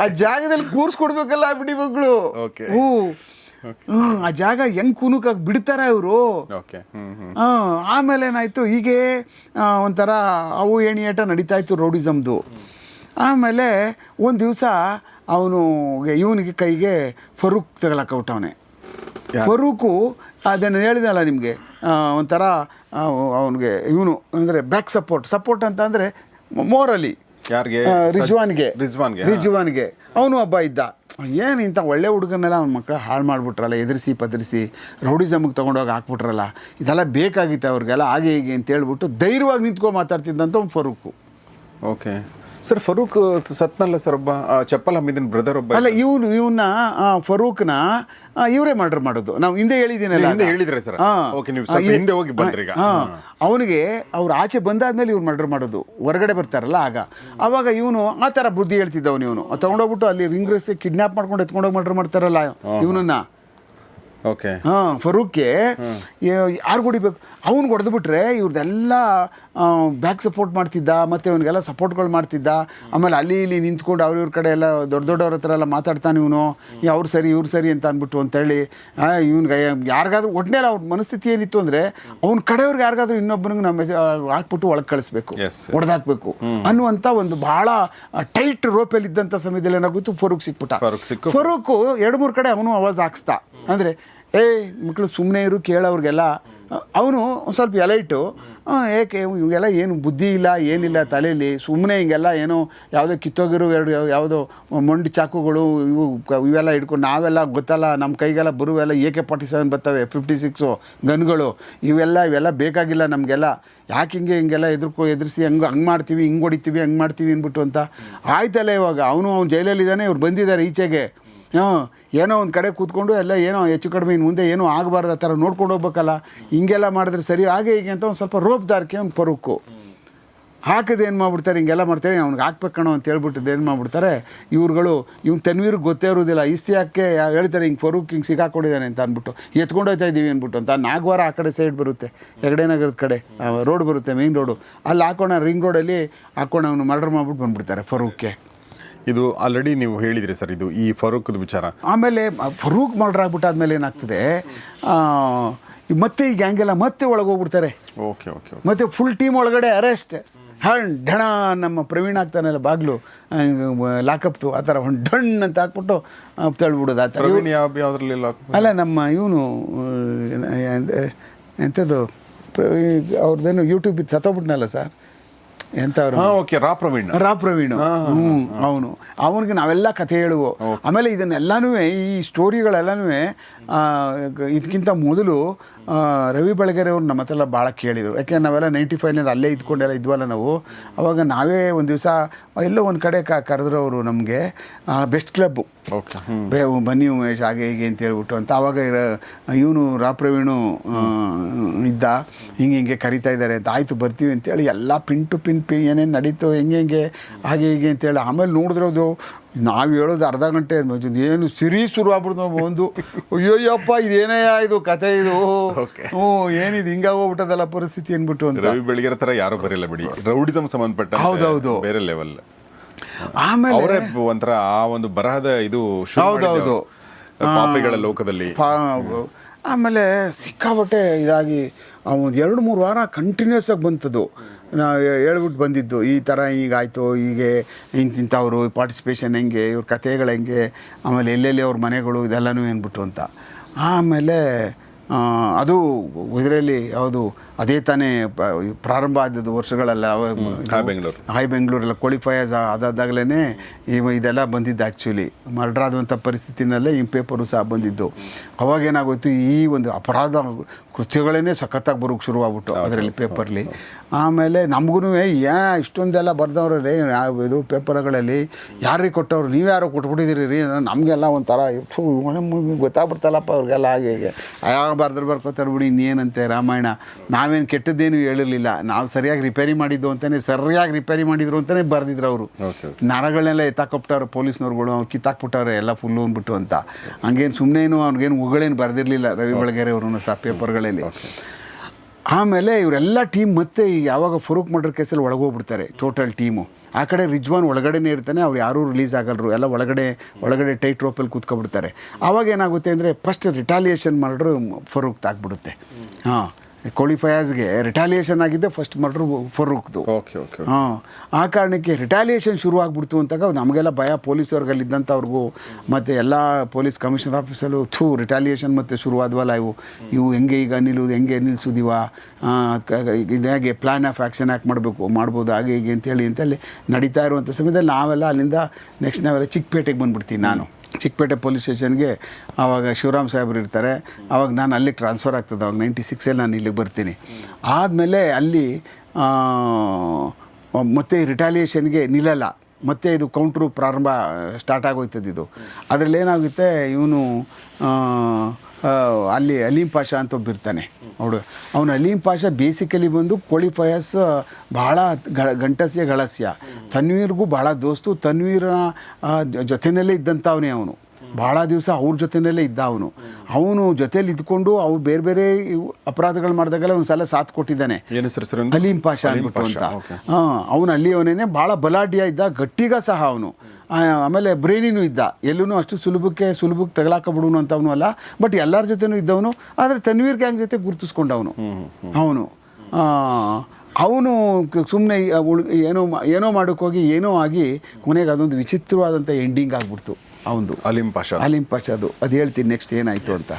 ಆ ಜಾಗದಲ್ಲಿ ಕೂರಿಸ್ಕೊಡ್ಬೇಕಲ್ಲ ಬಿಡಿ ಮಕ್ಕಳು. ಆ ಜಾಗ ಹೆಂಗ್ ಕುನುಕಾಗಿ ಬಿಡ್ತಾರ ಇವರು. ಆಮೇಲೆ ಏನಾಯ್ತು, ಹೀಗೆ ಒಂಥರ ಅವು ಏಣಿಯಾಟ ನಡೀತಾ ಇತ್ತು ರೌಡಿಸಮ್ದು. ಆಮೇಲೆ ಒಂದು ದಿವಸ ಇವನಿಗೆ ಕೈಗೆ ಫರೂಕ್ ತಗೊಳಕೌಟವನೆ. ಫರೂಕು ಅದನ್ನು ಹೇಳಿದಲ್ಲ ನಿಮಗೆ, ಒಂಥರ ಅವನಿಗೆ ಇವನು ಅಂದರೆ ಬ್ಯಾಕ್ ಸಪೋರ್ಟ್ ಅಂತ ಅಂದರೆ ಮೋರಲಿ ಯಾರಿಗೆ, ರಿಜ್ವಾನ್ಗೆ ಅವನು ಹಬ್ಬ ಇದ್ದ. ಏನು ಇಂಥ ಒಳ್ಳೆ ಹುಡುಗನ್ನೆಲ್ಲ ಅವ್ನ ಮಕ್ಕಳು ಹಾಳು ಮಾಡಿಬಿಟ್ರಲ್ಲ, ಎದುರಿಸಿ ರೌಡಿಸಮ್ಗೆ ತೊಗೊಂಡೋಗಿ ಹಾಕ್ಬಿಟ್ರಲ್ಲ, ಇದೆಲ್ಲ ಬೇಕಾಗಿತ್ತು ಅವ್ರಿಗೆಲ್ಲ ಹಾಗೆ ಹೀಗೆ ಅಂತ ಹೇಳ್ಬಿಟ್ಟು ಧೈರ್ಯವಾಗಿ ನಿಂತ್ಕೊಂಡು ಮಾತಾಡ್ತಿದ್ದಂಥ ಅವ್ನು ಫರೂಕು. ಓಕೆ ಸರ್, ಫರೂಕ್ ಸತ್ನಲ್ಲ ಸರ್, ಒಬ್ಬ ಚಪ್ಪಲ್ ಹಮ್ಮಿದಿನ ಬ್ರದರ್ ಒಬ್ಬ ಅಲ್ಲ, ಇವನ್ನ ಫರೂಕ್ನ ಇವರೇ ಮರ್ಡರ್ ಮಾಡೋದು. ನಾವು ಹಿಂದೆ ಹೇಳಿದ್ದೀನಲ್ಲ, ಹೇಳಿದ್ರೆ ಸರ್. ಹಿಂದೆ ಹೋಗಿ ಬಂದ್ರಿ. ಅವನಿಗೆ ಅವ್ರು ಆಚೆ ಬಂದಾದ್ಮೇಲೆ ಇವ್ರು ಮರ್ಡರ್ ಮಾಡೋದು, ಹೊರಗಡೆ ಬರ್ತಾರಲ್ಲ ಅವಾಗ ಇವನು ಆ ಥರ ಬುದ್ಧಿ ಹೇಳ್ತಿದ್ದವನು. ಇವನು ತೊಗೊಂಡೋಗ್ಬಿಟ್ಟು ಅಲ್ಲಿ ರಿಂಗ್ ರಸ್ತೆ ಕಿಡ್ನಾಪ್ ಮಾಡ್ಕೊಂಡು ಎತ್ಕೊಂಡೋಗಿ ಮರ್ಡರ್ ಮಾಡ್ತಾರಲ್ಲ ಇವನನ್ನ. ಓಕೆ ಫರೂಕ್ಗೆ ಯಾರು ಹೊಡಿಬೇಕು, ಅವ್ನು ಹೊಡೆದ್ಬಿಟ್ರೆ ಇವ್ರದ್ದೆಲ್ಲ ಬ್ಯಾಕ್ ಸಪೋರ್ಟ್ ಮಾಡ್ತಿದ್ದ, ಮತ್ತು ಅವನಿಗೆಲ್ಲ ಸಪೋರ್ಟ್ಗಳು ಮಾಡ್ತಿದ್ದ. ಆಮೇಲೆ ಅಲ್ಲಿ ಇಲ್ಲಿ ನಿಂತ್ಕೊಂಡು ಅವ್ರ ಕಡೆ ಎಲ್ಲ ದೊಡ್ಡವ್ರ ಹತ್ರ ಎಲ್ಲ ಮಾತಾಡ್ತಾನೆ ಇವನು, ಅವ್ರು ಸರಿ ಇವ್ರು ಸರಿ ಅಂತ ಅಂದ್ಬಿಟ್ಟು ಅಂತೇಳಿ ಇವ್ನಿಗೆ ಯಾರಿಗಾದ್ರೂ ಒಟ್ಟಿನಲ್ಲಿ ಅವ್ರ ಮನಸ್ಥಿತಿ ಏನಿತ್ತು ಅಂದರೆ ಅವ್ನ ಕಡೆಯವ್ರಿಗೆ ಯಾರಿಗಾದ್ರೂ ಇನ್ನೊಬ್ಬನಿಗೆ ನಮ್ಮ ಹಾಕ್ಬಿಟ್ಟು ಒಳಗೆ ಕಳಿಸ್ಬೇಕು, ಹೊಡೆದಾಕ್ಬೇಕು ಅನ್ನುವಂಥ ಒಂದು ಭಾಳ ಟೈಟ್ ರೋಪಲ್ಲಿ ಇದ್ದಂಥ ಸಮಯದಲ್ಲಿ ಏನಾಗೋಯ್ತು, ಫರೂಕ್ ಸಿಕ್ಬಿಟ್ಟ. ಫರೂಕು 2-3 ಕಡೆ ಅವನು ಆವಾಜ್ ಹಾಕ್ಸ್ತಾ, ಅಂದರೆ ಮಕ್ಕಳು ಸುಮ್ಮನೆ ಇರು ಕೇಳೋವ್ರಿಗೆಲ್ಲ ಅವನು ಒಂದು ಸ್ವಲ್ಪ ಎಲೈಟು, ಏಕೆ ಇವೆಲ್ಲ ಏನು ಬುದ್ಧಿ ಇಲ್ಲ ಏನಿಲ್ಲ ತಲೆಯಲ್ಲಿ, ಸುಮ್ಮನೆ ಹಿಂಗೆಲ್ಲ ಏನೋ ಯಾವುದೋ ಕಿತ್ತೋಗಿರೋ ಯಾವುದೋ ಮೊಂಡಿ ಚಾಕುಗಳು ಇವೆಲ್ಲ ಹಿಡ್ಕೊಂಡು ನಾವೆಲ್ಲ ಗೊತ್ತಲ್ಲ, ನಮ್ಮ ಕೈಗೆಲ್ಲ ಬರುವೆಲ್ಲ AK-47 ಬರ್ತವೆ, 56 ಗನ್ಗಳು, ಇವೆಲ್ಲ ಬೇಕಾಗಿಲ್ಲ ನಮಗೆಲ್ಲ, ಯಾಕೆ ಹಿಂಗೆಲ್ಲ ಎದುರಿಸಿ ಹಂಗೆ ಮಾಡ್ತೀವಿ, ಹಿಂಗೆ ಹೊಡಿತೀವಿ, ಹಂಗೆ ಮಾಡ್ತೀವಿ ಅಂದ್ಬಿಟ್ಟು ಅಂತ. ಆಯ್ತಲ್ಲ ಇವಾಗ ಅವನು ಜೈಲಲ್ಲಿದ್ದಾನೆ, ಇವ್ರು ಬಂದಿದ್ದಾರೆ ಈಚೆಗೆ, ಏನೋ ಒಂದು ಕಡೆ ಕೂತ್ಕೊಂಡು ಎಲ್ಲ ಏನೋ ಹೆಚ್ಚು ಕಡಿಮೆ ಇನ್ನು ಮುಂದೆ ಏನೂ ಆಗಬಾರ್ದು ಆ ಥರ ನೋಡ್ಕೊಂಡು ಹೋಗ್ಬೇಕಲ್ಲ, ಹಿಂಗೆಲ್ಲ ಮಾಡಿದ್ರೆ ಸರಿ ಹಾಗೆ ಹೀಗೆ ಅಂತ ಒಂದು ಸ್ವಲ್ಪ ರೋಪ್ದಾರಿಕೆ ಒಂದು ಪರುಕ್ಕು ಹಾಕಿದ್ದು ಏನು ಮಾಡ್ಬಿಡ್ತಾರೆ, ಹಿಂಗೆಲ್ಲ ಮಾಡ್ತಾರೆ, ಅವ್ನಿಗೆ ಹಾಕ್ಬೇಕಣೋ ಅಂತ ಹೇಳ್ಬಿಟ್ಟಿದ್ದು ಏನು ಮಾಡ್ಬಿಡ್ತಾರೆ ಇವ್ರುಗಳು. ಇವ್ನು ತನ್ವೀರ್ಗೆ ಗೊತ್ತೇ ಇರೋದಿಲ್ಲ, ಇಸ್ತಿಯಾಕೆ ಹೇಳ್ತಾರೆ ಹಿಂಗೆ ಫರೂಕ್ ಹಿಂಗೆ ಸಿಕ್ಕಾಕೊಂಡಿದ್ದಾನೆ ಅಂತ ಅಂದ್ಬಿಟ್ಟು ಎತ್ಕೊಂಡು ಹೋಗ್ತಾ ಇದ್ದೀವಿ ಅಂದ್ಬಿಟ್ಟು ಅಂತ. ನಾಗವಾರ ಆ ಕಡೆ ಸೈಡ್ ಬರುತ್ತೆ, ಹೆಗಡೆ ನಗರದ ಕಡೆ ರೋಡ್ ಬರುತ್ತೆ, ಮೇನ್ ರೋಡು, ಅಲ್ಲಿ ಹಾಕೋಣ ರಿಂಗ್ ರೋಡಲ್ಲಿ ಹಾಕೊಂಡು ಅವನು ಮರ್ಡರ್ ಮಾಡ್ಬಿಟ್ಟು ಬಂದುಬಿಡ್ತಾರೆ ಫರೂಕ್ಗೆ. ಇದು ಆಲ್ರೆಡಿ ನೀವು ಹೇಳಿದ್ರಿ ಸರ್, ಇದು ಈ ಫರೂಕ್ದು ವಿಚಾರ. ಆಮೇಲೆ ಫರೂಕ್ ಮರ್ಡರ್ ಆಗ್ಬಿಟ್ಟಾದ್ಮೇಲೆ ಏನಾಗ್ತದೆ, ಮತ್ತೆ ಈ ಗ್ಯಾಂಗೆಲ್ಲ ಮತ್ತೆ ಒಳಗೆ ಹೋಗ್ಬಿಡ್ತಾರೆ. Okay okay. ಮತ್ತೆ ಫುಲ್ ಟೀಮ್ ಒಳಗಡೆ ಅರೆಸ್ಟ್, ಢಣ ನಮ್ಮ ಪ್ರವೀಣ್ ಆಗ್ತಾನಲ್ಲ ಬಾಗ್ಲು ಲಾಕಪ್ತು ಆ ಥರ ಢಣ್ ಅಂತ ಹಾಕ್ಬಿಟ್ಟು ತಳ್ಬಿಡೋದು ಆ ಥರ. ಯಾವುದ್ರಲ್ಲಿ ಅಲ್ಲ ನಮ್ಮ ಇವನು ಎಂಥದ್ದು ಅವ್ರದ್ದೇನು ಯೂಟ್ಯೂಬ್ ಸತ್ತೋಗ್ಬಿಟ್ನಲ್ಲ ಸರ್, ಎಂಥವ್ರು, ಓಕೆ, ರಾ ಪ್ರವೀಣ್ ಅವನು ಅವನಿಗೆ ನಾವೆಲ್ಲ ಕಥೆ ಹೇಳುವ. ಆಮೇಲೆ ಇದನ್ನೆಲ್ಲನೂ ಈ ಸ್ಟೋರಿಗಳೆಲ್ಲನೂ ಇದಕ್ಕಿಂತ ಮೊದಲು ರವಿ ಬೆಳಗೆರೆ ಅವ್ರು ನಮ್ಮ ಹತ್ರ ಭಾಳ ಕೇಳಿದರು. ಯಾಕೆ ನಾವೆಲ್ಲ 95ನಲ್ಲಿ ಅಲ್ಲೇ ಇದ್ಕೊಂಡೆಲ್ಲ ಇದ್ವಲ್ಲ ನಾವು. ಅವಾಗ ನಾವೇ ಒಂದು ದಿವಸ ಎಲ್ಲೋ ಒಂದು ಕಡೆ ಕರೆದ್ರು ಅವರು ನಮಗೆ, ಬೆಸ್ಟ್ ಕ್ಲಬ್ಬು, ಬನ್ನಿ ಉಮೇಶ್ ಹಾಗೆ ಹೀಗೆ ಅಂತ ಹೇಳ್ಬಿಟ್ಟು ಅಂತ. ಆವಾಗ ಇವನು ರಾ ಪ್ರವೀಣು ಇದ್ದ, ಹಿಂಗೆ ಕರಿತಾ ಇದ್ದಾರೆ ಅಂತ. ಆಯಿತು ಬರ್ತೀವಿ ಅಂತೇಳಿ ಎಲ್ಲ ಪಿನ್ ಟು ಪಿನ್ ಏನೇನು ನಡೀತು ಹೆಂಗೆ ಹಾಗೆ ಹೀಗೆ ಅಂತೇಳಿ. ಆಮೇಲೆ ನೋಡಿದ್ರದು ನಾವು ಹೇಳೋದು ಅರ್ಧ ಗಂಟೆ ಏನು ಸಿರೀಸ್ ಶುರು ಆಗ್ಬಿಡ್ತು ನಾವು ಒಂದು, ಅಯ್ಯೋಯ್ಯಪ್ಪ ಇದೇನೇ ಇದು ಕತೆ ಇದು, ಏನಿದು ಹಿಂಗಾಗೋಗ್ಬಿಟ್ಟದಲ್ಲ ಪರಿಸ್ಥಿತಿ ಅಂದ್ಬಿಟ್ಟು ಅಂತ. ರವಿ ಬೆಳಗೆರೆ ಥರ ಯಾರು ಬರಲ್ಲ ಬಿಡಿ, ರೌಡಿಸಮ್ ಸಂಬಂಧಪಟ್ಟ ಹೌದೌದು ಬೇರೆ ಲೆವೆಲ್. ಆಮೇಲೆ ಒಂಥರ ಆ ಒಂದು ಬರಹದ ಇದು ಹೌದೌದು ಪಾಪಿಗಳ ಲೋಕದಲ್ಲಿ. ಆಮೇಲೆ ಸಿಕ್ಕಾಬಟ್ಟೆ ಇದಾಗಿ ಒಂದು 2-3 ವಾರ ಕಂಟಿನ್ಯೂಸ್ ಆಗಿ ಬಂತದ್ದು. ನಾವು ಹೇಳ್ಬಿಟ್ಟು ಬಂದಿದ್ದು ಈ ಥರ ಹೀಗಾಯಿತು, ಹೀಗೆ ಇಂಥವ್ರು ಪಾರ್ಟಿಸಿಪೇಷನ್ ಹೆಂಗೆ, ಇವ್ರ ಕಥೆಗಳು ಹೆಂಗೆ, ಆಮೇಲೆ ಎಲ್ಲೆಲ್ಲಿ ಅವ್ರ ಮನೆಗಳು ಇದೆಲ್ಲನೂ ಏನ್ಬಿಟ್ಟು ಅಂತ. ಆಮೇಲೆ ಅದು ಇದರಲ್ಲಿ ಯಾವುದು ಅದೇ ತಾನೇ ಪ್ರಾರಂಭ ಆದದ್ದು ವರ್ಷಗಳೆಲ್ಲ ಹಾಯ್ ಬೆಂಗಳೂರೆಲ್ಲ ಕ್ವಾಲಿಫೈಯರ್ಸ್ ಅದಾದಾಗಲೇ ಇದೆಲ್ಲ ಬಂದಿದ್ದು. ಆ್ಯಕ್ಚುಲಿ ಮರ್ಡರ್ ಆದಂಥ ಪರಿಸ್ಥಿತಿನಲ್ಲೇ ಈ ಪೇಪರು ಸಹ ಬಂದಿದ್ದು. ಅವಾಗೇನಾಗೋಯ್ತು, ಈ ಒಂದು ಅಪರಾಧ ಕೃತ್ಯಗಳೇ ಸಖತ್ತಾಗಿ ಬರೋಕ್ಕೆ ಶುರುವಾಗ್ಬಿಟ್ಟು ಅದರಲ್ಲಿ ಪೇಪರ್ಲಿ. ಆಮೇಲೆ ನಮಗೂ ಇಷ್ಟೊಂದೆಲ್ಲ ಬರ್ದವ್ರೆ ಇದು ಪೇಪರ್ಗಳಲ್ಲಿ ಯಾರಿಗೆ ಕೊಟ್ಟವ್ರು, ನೀವು ಯಾರೋ ಕೊಟ್ಬಿಟ್ಟಿದ್ದೀರಿ ರೀ, ನಮಗೆಲ್ಲ ಒಂಥರ ಗೊತ್ತಾಗ್ಬಿಡ್ತಲ್ಲಪ್ಪ ಅವ್ರಿಗೆಲ್ಲ ಹಾಗೆ ಹೀಗೆ ಬರ್ದ್ರೆ ಬರ್ಕೋತಾರೆ ಬಿಡಿ, ಇನ್ನೇನಂತೆ ರಾಮಾಯಣ. ನಾವೇನು ಕೆಟ್ಟದ್ದೇನು ಹೇಳಿರಲಿಲ್ಲ, ನಾವು ಸರಿಯಾಗಿ ರಿಪೇರಿ ಮಾಡಿದ್ದು ಅಂತಲೇ, ಸರಿಯಾಗಿ ರಿಪೇರಿ ಮಾಡಿದ್ರು ಅಂತಲೇ ಬರೆದಿದ್ರು ಅವರು. ನರಗಳನ್ನೆಲ್ಲ ಎತ್ತಾಕೊಬಿಟ್ಟವ್ರು ಪೊಲೀಸ್ನವ್ರುಗಳು, ಅವ್ರು ಕಿತ್ತಾಕ್ಬಿಟ್ಟವ್ರೆ ಎಲ್ಲ ಫುಲ್ಲು ಅಂದ್ಬಿಟ್ಟು ಅಂತ. ಹಂಗೇನು ಸುಮ್ಮನೇನು ಅವ್ನಿಗೇನು ಉಗಳೇನು ಬರೆದಿರಲಿಲ್ಲ ರವಿ ಬೆಳಗೆರೆ ಅವರು ಸಹ ಪೇಪರ್ಗಳಲ್ಲಿ. ಆಮೇಲೆ ಇವರೆಲ್ಲ ಟೀಮ್ ಮತ್ತೆ ಯಾವಾಗ ಫರೂಕ್ ಮರ್ಡರ್ ಕೇಸಲ್ಲಿ ಒಳಗೋಗ್ಬಿಡ್ತಾರೆ ಟೋಟಲ್ ಟೀಮು. ಆ ಕಡೆ ರಿಜ್ವಾನ್ ಒಳಗಡೆನೇ ಇರ್ತಾನೆ, ಅವ್ರು ಯಾರೂ ರಿಲೀಸ್ ಆಗಲ್ರು, ಎಲ್ಲ ಒಳಗಡೆ ಟೈಟ್ ರೋಪಲ್ಲಿ ಕೂತ್ಕೊಬಿಡ್ತಾರೆ. ಆವಾಗ ಏನಾಗುತ್ತೆ ಅಂದರೆ ಫಸ್ಟ್ ರಿಟಾಲಿಯೇಷನ್ ಮರ್ಡ್ರು ಫರೂಕ್ ತಾಗ್ಬಿಡುತ್ತೆ. ಹಾಂ, ಕ್ವಾಲಿಫೈಯರ್ಸ್ಗೆ ರಿಟಾಲಿಯೇಷನ್ ಆಗಿದ್ದೆ ಫಸ್ಟ್ ಮರ್ಡ್ರು ಫರೂಕ್ದು. ಆ ಕಾರಣಕ್ಕೆ ರಿಟಾಲಿಯೇಷನ್ ಶುರು ಆಗ್ಬಿಡ್ತು ಅಂತಾಗ ನಮಗೆಲ್ಲ ಭಯ, ಪೊಲೀಸವ್ರಿಗಲ್ಲಿದ್ದಂಥವ್ರಿಗೂ ಮತ್ತು ಎಲ್ಲ ಪೊಲೀಸ್ ಕಮಿಷನರ್ ಆಫೀಸಲ್ಲೂ ರಿಟಾಲಿಯೇಷನ್ ಮತ್ತು ಶುರುವಾದವಲ್ಲ ಇವು ಹೆಂಗೆ ಈಗ ಹೆಂಗೆ ನಿಲ್ಲಿಸೋದಿವ, ಇದಾಗೆ ಪ್ಲ್ಯಾನ್ ಆಫ್ ಆ್ಯಕ್ಷನ್ ಯಾಕೆ ಮಾಡ್ಬೋದು ಹಾಗೆ ಹೀಗೆ ಅಂತೇಳಿ ನಡೀತಾ ಇರುವಂಥ ಸಮಯದಲ್ಲಿ ನಾವೆಲ್ಲ ಅಲ್ಲಿಂದ ನೆಕ್ಸ್ಟ್ ನಾವೆಲ್ಲ ಚಿಕ್ಕಪೇಟೆಗೆ ಬಂದುಬಿಡ್ತೀನಿ. ನಾನು ಚಿಕ್ಕಪೇಟೆ ಪೊಲೀಸ್ ಸ್ಟೇಷನ್ಗೆ ಆವಾಗ ಶಿವರಾಮ್ ಸಾಹೇಬ್ರು ಇರ್ತಾರೆ. ಆವಾಗ ನಾನು ಅಲ್ಲಿಗೆ ಟ್ರಾನ್ಸ್ಫರ್ ಆಗ್ತದೆ. ಆವಾಗ 96 ನಾನು ಇಲ್ಲಿಗೆ ಬರ್ತೀನಿ. ಆದಮೇಲೆ ಅಲ್ಲಿ ಮತ್ತೆ ರಿಟಾಲಿಯೇಷನ್ಗೆ ನಿಲ್ಲಲ್ಲ, ಮತ್ತೆ ಇದು ಕೌಂಟ್ರು ಪ್ರಾರಂಭ ಸ್ಟಾರ್ಟ್ ಆಗೋಯ್ತದೆ. ಇದು ಅದರಲ್ಲಿ ಏನಾಗುತ್ತೆ, ಇವನು ಅಲ್ಲಿ ಅಲೀಂ ಪಾಷಾ ಅಂತ ಒಬ್ಬಿರ್ತಾನೆ ಅವನು ಅಲೀಂ ಪಾಷಾ ಬೇಸಿಕಲಿ ಬಂದು ಕ್ವಾಲಿಫೈಯರ್ಸ್ ಭಾಳ ಗಂಟಸ್ಯ ಗಳಸ್ಯ, ತನ್ವೀರ್ಗೂ ಭಾಳ ದೋಸ್ತು, ತನ್ವೀರ ಜೊತೆಯಲ್ಲೇ ಇದ್ದಂಥವನೇ ಅವನು. ಭಾಳ ದಿವಸ ಅವ್ರ ಜೊತೆಯಲ್ಲೇ ಇದ್ದ ಅವನು ಜೊತೇಲಿ ಇದ್ಕೊಂಡು ಅವ್ರು ಬೇರೆ ಬೇರೆ ಅಪರಾಧಗಳು ಮಾಡಿದಾಗೆಲ್ಲ ಒಂದು ಸಲ ಸಾಥ್ ಕೊಟ್ಟಿದ್ದಾನೆ, ಅಲೀಂ ಪಾಷಾ ಅಂದ್ಬಿಟ್ಟು ಅಂತ. ಅವನು ಅಲ್ಲಿ ಅವನೇನೆ ಭಾಳ ಬಲಾಢ್ಯ ಇದ್ದ, ಗಟ್ಟಿಗ ಸಹ ಅವನು. ಆಮೇಲೆ ಬ್ರೈನಿನೂ ಇದ್ದ, ಎಲ್ಲೂ ಅಷ್ಟು ಸುಲಭಕ್ಕೆ ತಗಲಾಕಬಿಡುನು ಅಂತವನು ಅಲ್ಲ, ಬಟ್ ಎಲ್ಲರ ಜೊತೆನೂ ಇದ್ದವನು. ಆದರೆ ತನ್ವೀರ್ ಗ್ಯಾಂಗ್ ಜೊತೆ ಗುರುತಿಸ್ಕೊಂಡವನು ಅವನು ಸುಮ್ಮನೆ ಏನೋ ಮಾಡೋಕ್ಕೋಗಿ ಏನೋ ಆಗಿ ಕೊನೆಗೆ ಅದೊಂದು ವಿಚಿತ್ರವಾದಂಥ ಎಂಡಿಂಗ್ ಆಗ್ಬಿಡ್ತು ಅವನದು, ಅಲೀಂ ಪಾಷಾದು. ಅದು ಹೇಳ್ತೀನಿ ನೆಕ್ಸ್ಟ್ ಏನಾಯಿತು ಅಂತ.